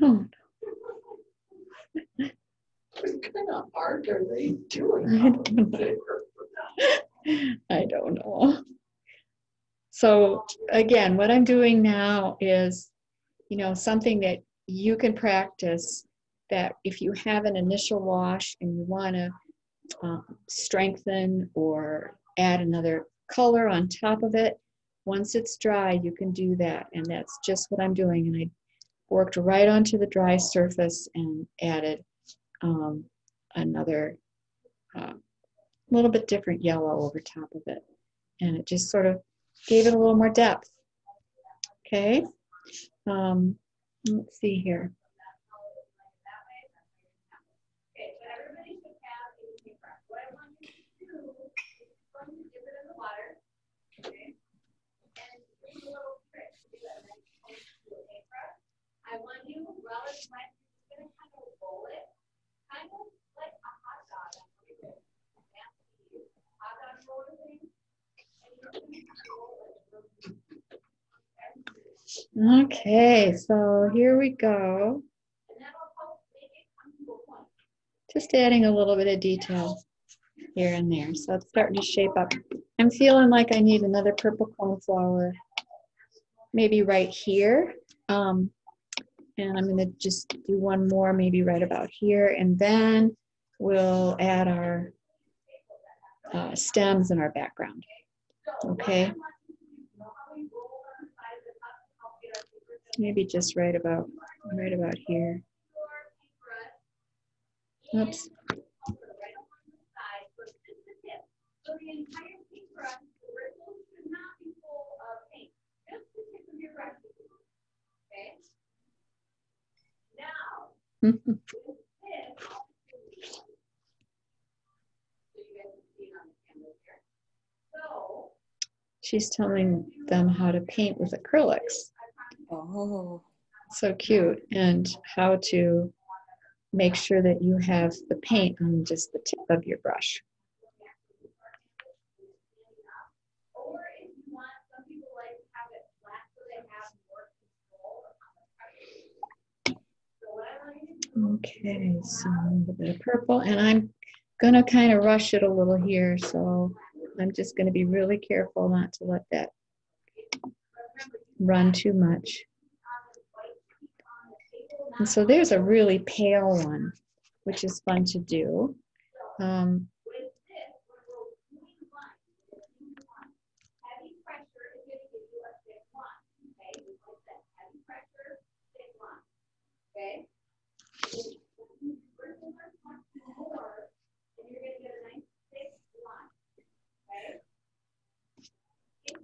Oh, What kind of art are they doing? I don't know. So again, what I'm doing now is, you know, something that you can practice, that if you have an initial wash and you want to strengthen or add another color on top of it, once it's dry, you can do that. And that's just what I'm doing. And I worked right onto the dry surface and added another little bit different yellow over top of it. And it just sort of gave it a little more depth. Okay, let's see here. Okay, so everybody should have a paintbrush. What I want you to do is going to dip it in the water, okay? And do a little trick to do that. And then you do a paintbrush. I want you, while it's wet, you're just going to kind of roll it, kind of like a hot dog. Hot dog roller thing. And you're just going to roll it. Okay, so here we go. And that'll help make it come to a point. Just adding a little bit of detail here and there. So it's starting to shape up. I'm feeling like I need another purple cornflower, maybe right here. And I'm going to just do one more, maybe right about here. And then we'll add our stems in our background. Okay. Maybe just right about here. Oops. So the entire paintbrush, the bristles should not be full of paint. Just the tip of your brush. Okay? Now, with this, so you guys can see it on the canvas here. So, She's telling them how to paint with acrylics. Oh, So cute. And how to make sure that you have the paint on just the tip of your brush. or if you want, some people like to have it flat so they have more control on the brush. So what I want you to do. Okay, so a little bit of purple, and I'm gonna kind of rush it a little here, so I'm just gonna be really careful not to let that run too much. And so there's a really pale one, which is fun to do. Heavy pressure is going to give you a thick line. Okay, just like that. Heavy pressure, thick line. Okay. More, and you're going to get a nice thick line. Okay.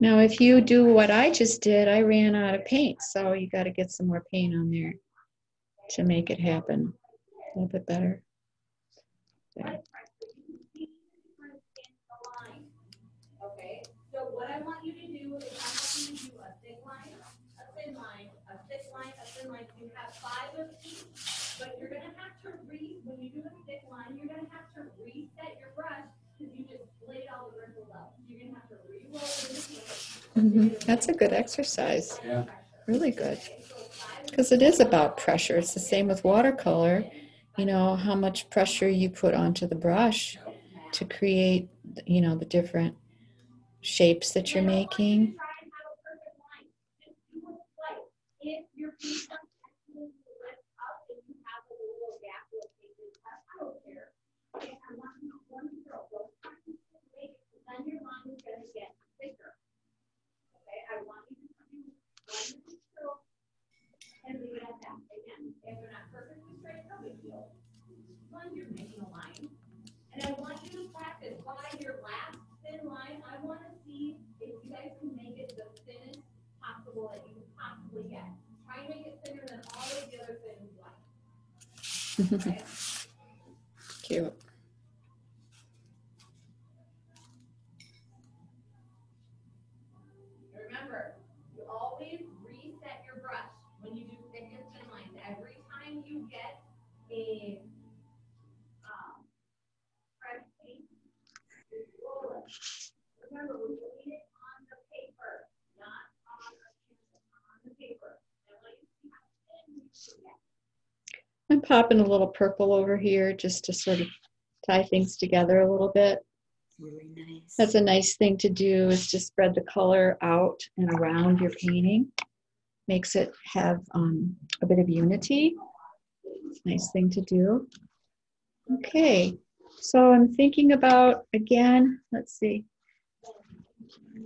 Now, if you do what I just did, I ran out of paint, so you got to get some more paint on there to make it happen a little bit better. There. Okay, so what I want you to do is I want you to do a thick line, a thin line, a thick line, a thin line. You have 5 of each, but you're gonna have to when you do a thick line, you're gonna have to reset your brush because you just laid all the ripples out. That's a good exercise. Yeah. Really good. Because it is about pressure. It's the same with watercolor. You know, how much pressure you put onto the brush to create, you know, the different shapes that you're making. And I want you to practice by your last thin line. I want to see if you guys can make it the thinnest possible that you can possibly get. Try and make it thinner than all of the other things you like. Okay? Cute. Remember, you always reset your brush when you do thick and thin lines. Every time you get a fresh paint, you roll it. Remember, we're doing it on the paper, not on a canvas, on the paper. And let you see how thin you can get. I'm popping a little purple over here just to sort of tie things together a little bit. Really nice. That's a nice thing to do, is to spread the color out and around your painting. Makes it have a bit of unity. It's a nice thing to do. Okay, so I'm thinking about, again, let's see,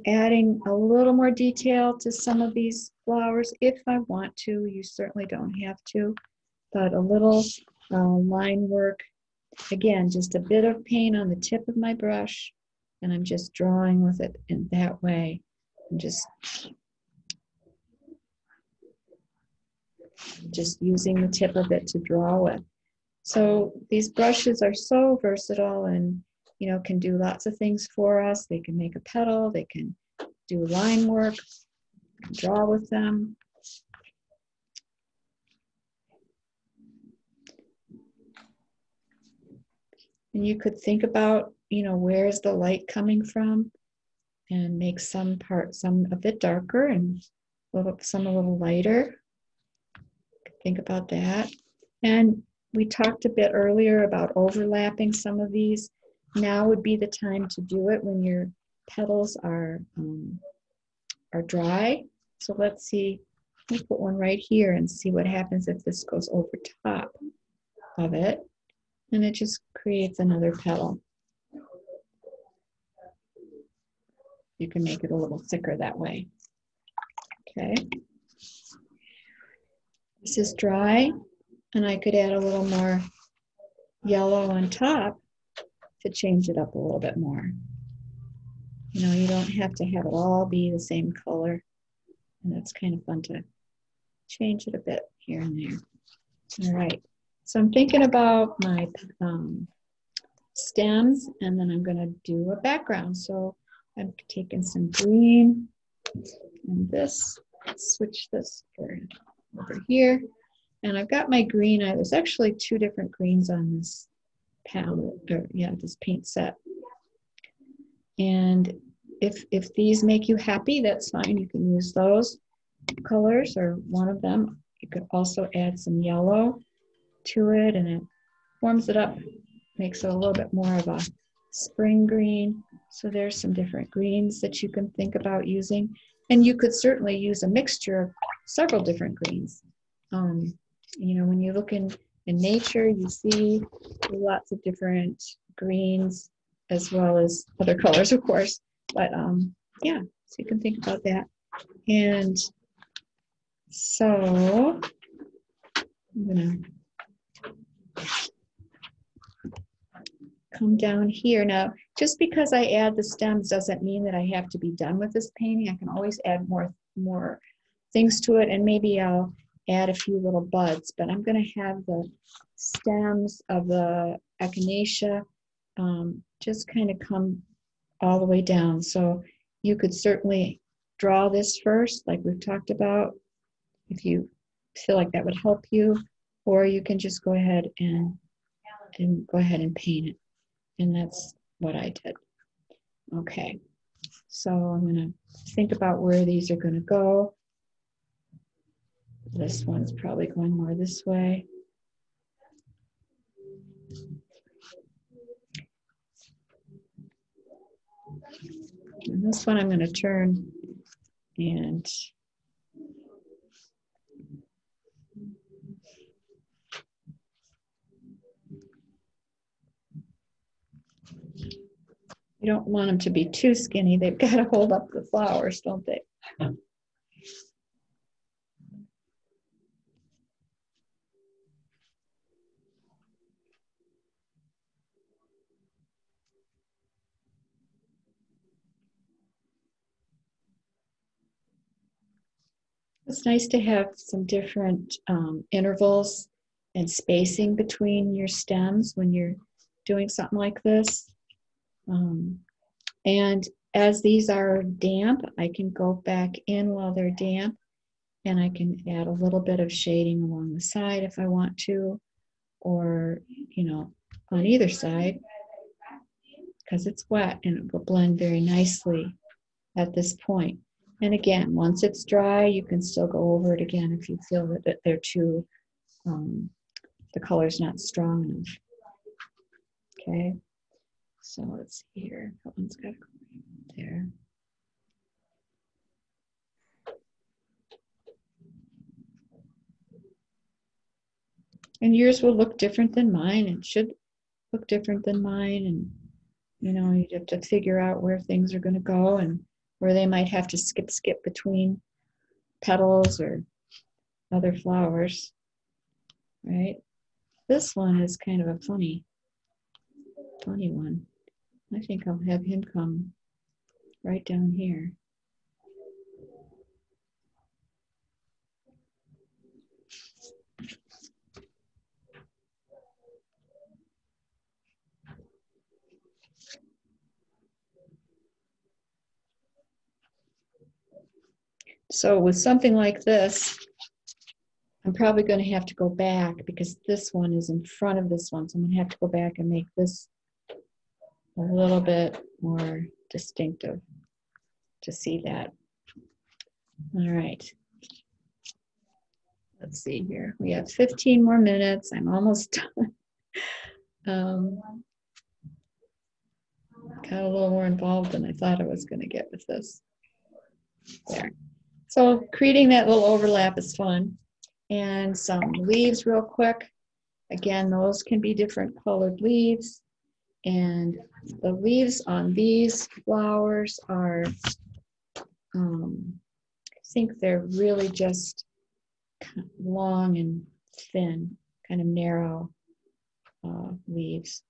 adding a little more detail to some of these flowers if I want to. You certainly don't have to, but a little line work. Again, just a bit of paint on the tip of my brush, and I'm just drawing with it in that way. I'm just using the tip of it to draw with. So these brushes are so versatile and, you know, can do lots of things for us. They can make a petal, they can do line work, draw with them. And you could think about, you know, where's the light coming from, and make some a bit darker and some a little lighter. Think about that. And we talked a bit earlier about overlapping some of these. Now would be the time to do it when your petals are dry. So let's see, let me put one right here and see what happens if this goes over top of it. And it just creates another petal. You can make it a little thicker that way. Okay. This is dry, and I could add a little more yellow on top to change it up a little bit more. You know, you don't have to have it all be the same color, and that's kind of fun to change it a bit here and there. All right, so I'm thinking about my stems, and then I'm going to do a background. So I'm taking some green and this, switch this over here. And I've got my green. There's actually two different greens on this palette, or yeah, this paint set. And if these make you happy, that's fine. You can use those colors or one of them. You could also add some yellow to it, and it warms it up, makes it a little bit more of a spring green. So there's some different greens that you can think about using. And you could certainly use a mixture of several different greens. You know, when you look in nature, you see lots of different greens as well as other colors, of course. But yeah, so you can think about that. And so I'm gonna come down here. Now, just because I add the stems doesn't mean that I have to be done with this painting. I can always add more things to it, and maybe I'll add a few little buds, but I'm going to have the stems of the echinacea just kind of come all the way down. So you could certainly draw this first, like we've talked about, if you feel like that would help you, or you can just go ahead and paint it. And that's what I did. Okay, So I'm gonna think about where these are gonna go. This one's probably going more this way. And this one I'm going to turn and you don't want them to be too skinny. They've got to hold up the flowers, don't they? It's nice to have some different intervals and spacing between your stems when you're doing something like this. And as these are damp, I can go back in while they're damp, and I can add a little bit of shading along the side if I want to, or, you know, on either side, because it's wet and it will blend very nicely at this point. And again, once it's dry, you can still go over it again if you feel that they're too, the color's not strong enough. Okay, so let's see here. That one's got to go right there. And yours will look different than mine. It should look different than mine. And, you know, you have to figure out where things are going to go and where they might have to skip between petals or other flowers, right? This one is kind of a funny one. I think I'll have him come right down here. So with something like this, I'm probably going to have to go back because this one is in front of this one. So I'm going to have to go back and make this a little bit more distinctive to see that. All right. Let's see here. We have 15 more minutes. I'm almost done. Got a little more involved than I thought I was going to get with this. There. So creating that little overlap is fun. And some leaves real quick. Again, those can be different colored leaves. And the leaves on these flowers are, I think they're really just long and thin, kind of narrow leaves.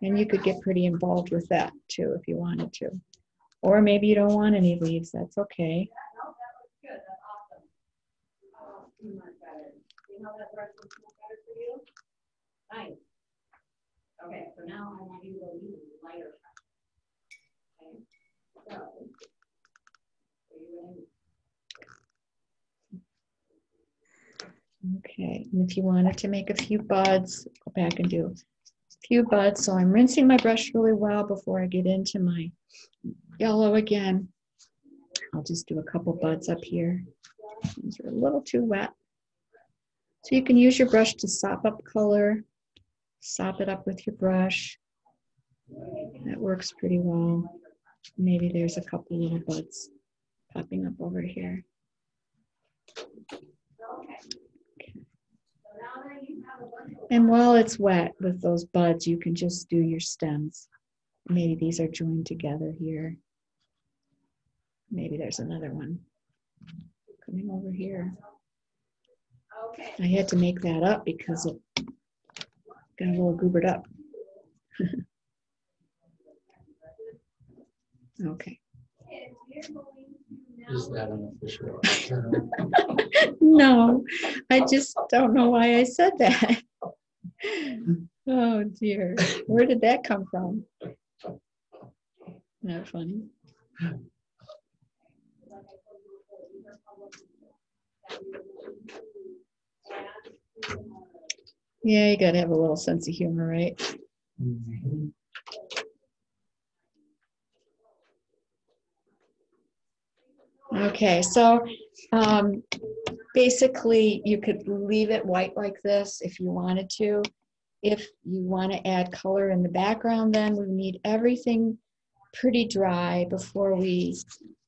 And you could get pretty involved with that too if you wanted to. Or maybe you don't want any leaves, that's okay. Nice. Okay, so now I want you to go use lighter. Okay, so Okay, and if you wanted to make a few buds, go back and do a few buds. So I'm rinsing my brush really well before I get into my yellow again. I'll just do a couple buds up here. These are a little too wet. So you can use your brush to sop up color, sop it up with your brush. That works pretty well. Maybe there's a couple little buds popping up over here. And while it's wet with those buds, you can just do your stems. Maybe these are joined together here. Maybe there's another one coming over here. okay. I had to make that up because it got a little goobered up. Okay. Is that an official? No, I just don't know why I said that. Oh dear, where did that come from? Not funny. Yeah, you gotta have a little sense of humor, right? Mhm. Okay, so basically you could leave it white like this if you wanted to. If you want to add color in the background, then we need everything pretty dry before we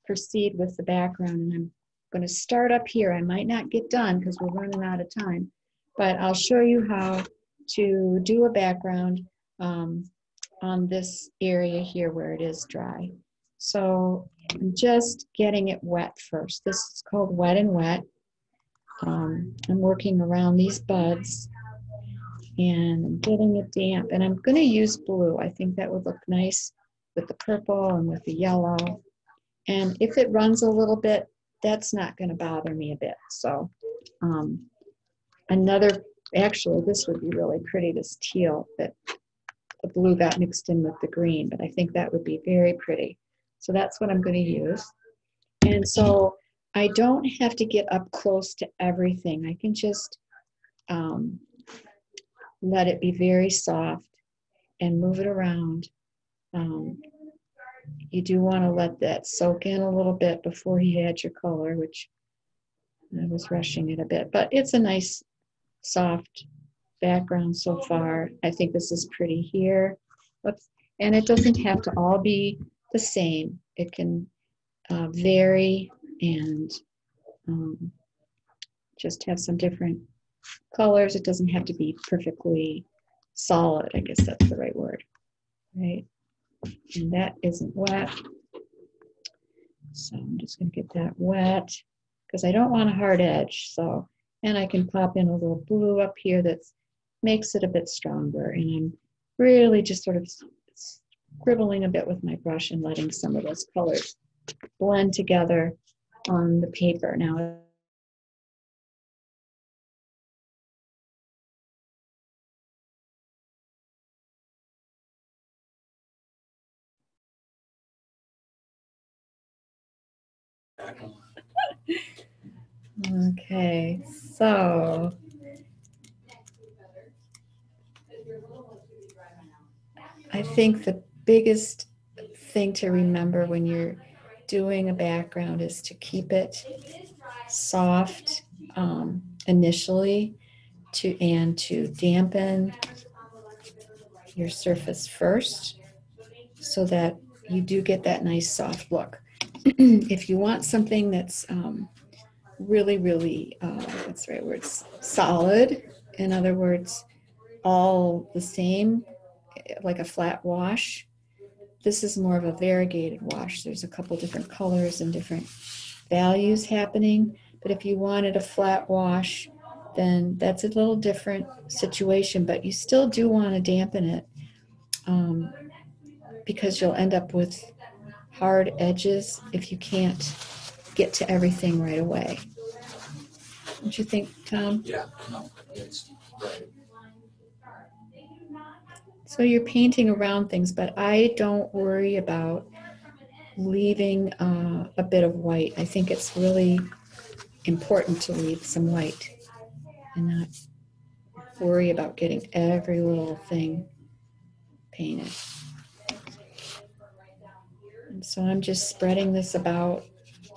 proceed with the background. And I'm going to start up here. I might not get done because we're running out of time, but I'll show you how to do a background on this area here where it is dry. So I'm just getting it wet first. This is called wet and wet. I'm working around these buds and I'm getting it damp. And I'm going to use blue. I think that would look nice with the purple and with the yellow. And if it runs a little bit, that's not going to bother me a bit. So actually this would be really pretty, this teal, that the blue got mixed in with the green, but I think that would be very pretty. So that's what I'm going to use. And so I don't have to get up close to everything. I can just let it be very soft and move it around. You do want to let that soak in a little bit before you add your color, which I was rushing it a bit, but it's a nice soft background so far. I think this is pretty here. And it doesn't have to all be the same. It can vary and just have some different colors. It doesn't have to be perfectly solid. I guess that's the right word, right? And that isn't wet. So I'm just going to get that wet because I don't want a hard edge. So, and I can pop in a little blue up here that makes it a bit stronger. And I'm really just sort of scribbling a bit with my brush and letting some of those colors blend together on the paper. Now, okay, so I think the biggest thing to remember when you're doing a background is to keep it soft initially and to dampen your surface first so that you do get that nice soft look. If you want something that's really, really, what's the right word, solid, in other words, all the same, like a flat wash, this is more of a variegated wash. There's a couple different colors and different values happening. But if you wanted a flat wash, then that's a little different situation. But you still do want to dampen it because you'll end up with hard edges if you can't get to everything right away. Don't you think, Tom? Yeah, no, it's right. So you're painting around things, but I don't worry about leaving a bit of white. I think it's really important to leave some white and not worry about getting every little thing painted. And so I'm just spreading this about.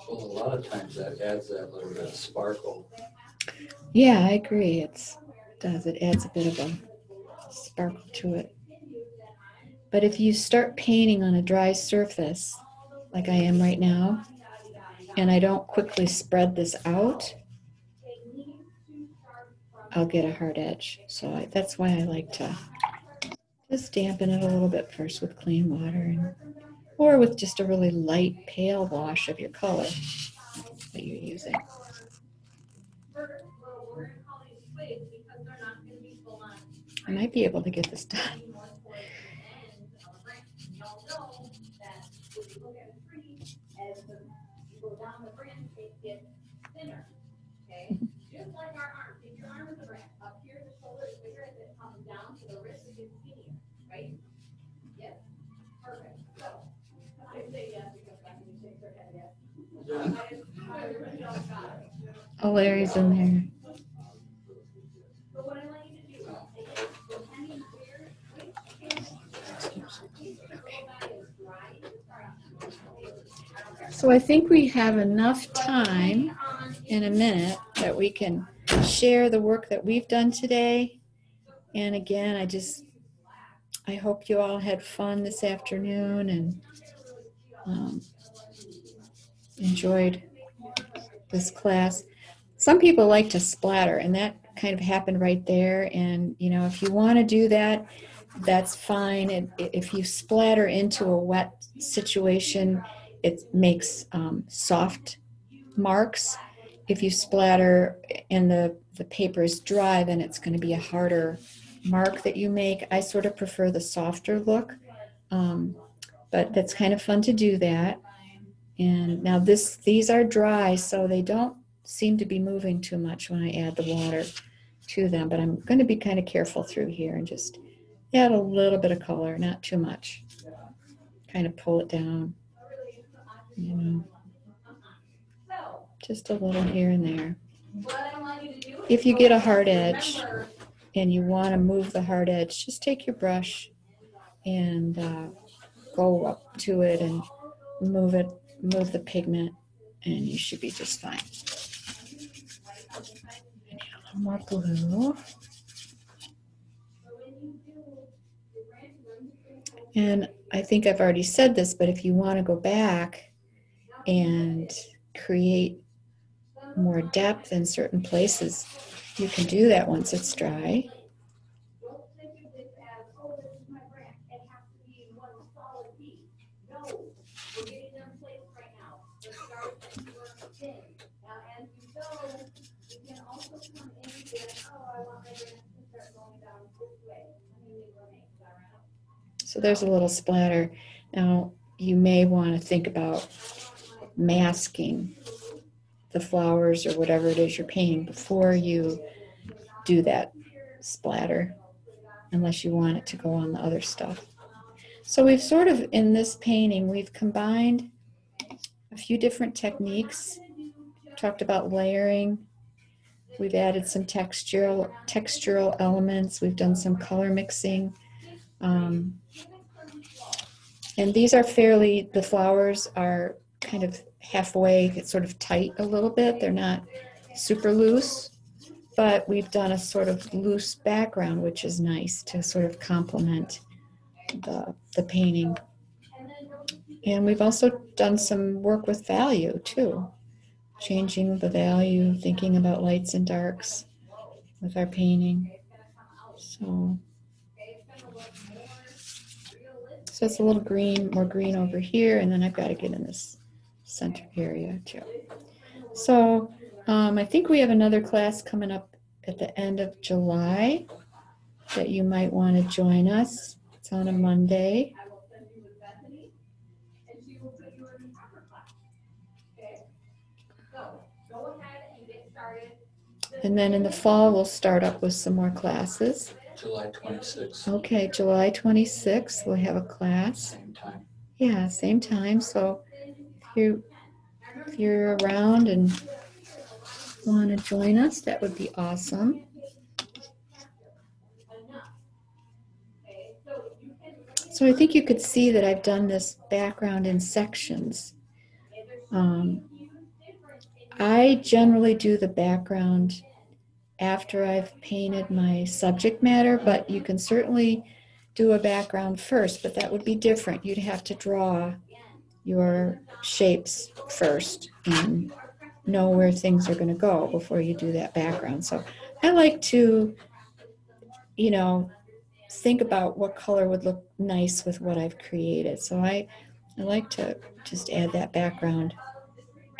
Well, a lot of times that adds that little bit of sparkle. Yeah, I agree. It adds a bit of a sparkle to it. But if you start painting on a dry surface, like I am right now, and I don't quickly spread this out, I'll get a hard edge. So that's why I like to just dampen it a little bit first with clean water, or with just a really light pale wash of your color that you're using. I might be able to get this done. Just like our arms, if your arm is a branch, up here the shoulder is bigger as it comes down to the wrist, it gets skinnier, right? Yes, perfect. So I say yes because Bethany shakes her head yes. Everybody else got it. Oh, Larry's in there. But what I want you to do is, depending where, which area, is dry, So I think we have enough time in a minute that we can share the work that we've done today. And again, I hope you all had fun this afternoon and enjoyed this class. Some people like to splatter, and that kind of happened right there. And, you know, if you want to do that, that's fine. And if you splatter into a wet situation, it makes soft marks. If you splatter and the paper is dry, then it's going to be a harder mark that you make. I sort of prefer the softer look, but that's kind of fun to do that. And now these are dry, so they don't seem to be moving too much when I add the water to them, but I'm going to be kind of careful through here and just add a little bit of color, not too much. Kind of pull it down, you know, just a little here and there. If you get a hard edge and you want to move the hard edge, just take your brush and go up to it and move the pigment, and you should be just fine. I need a little more blue. And I think I've already said this, but if you want to go back and create more depth in certain places, you can do that once it's dry. So there's a little splatter. Now you may want to think about masking the flowers or whatever it is you're painting before you do that splatter, unless you want it to go on the other stuff. So we've sort of, in this painting, we've combined a few different techniques. Talked about layering. We've added some textural elements. We've done some color mixing. And these are the flowers are kind of halfway, it's sort of tight a little bit. They're not super loose, but we've done a sort of loose background, which is nice to sort of complement the painting. And we've also done some work with value too, changing the value, thinking about lights and darks with our painting. So it's a little green, more green over here, and then I've got to get in this center area too. So I think we have another class coming up at the end of July that you might want to join us. It's on a Monday. And then in the fall, we'll start up with some more classes. July 26th. Okay, July 26th, we'll have a class. Same time. Yeah, same time. So if you're around and want to join us, that would be awesome. So I think you could see that I've done this background in sections. I generally do the background after I've painted my subject matter, but you can certainly do a background first, but that would be different. You'd have to draw your shapes first and know where things are going to go before you do that background. So I like to, you know, think about what color would look nice with what I've created. So I like to just add that background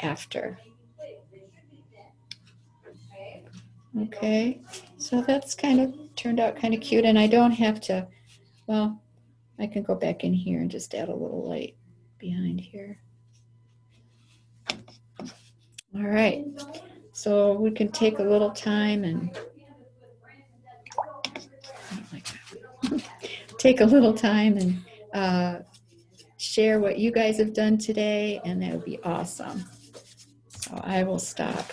after. Okay, so that's kind of turned out kind of cute, and I don't have to, well, I can go back in here and just add a little light behind here. All right, so we can take a little time and take a little time and share what you guys have done today, and that would be awesome. So I will stop.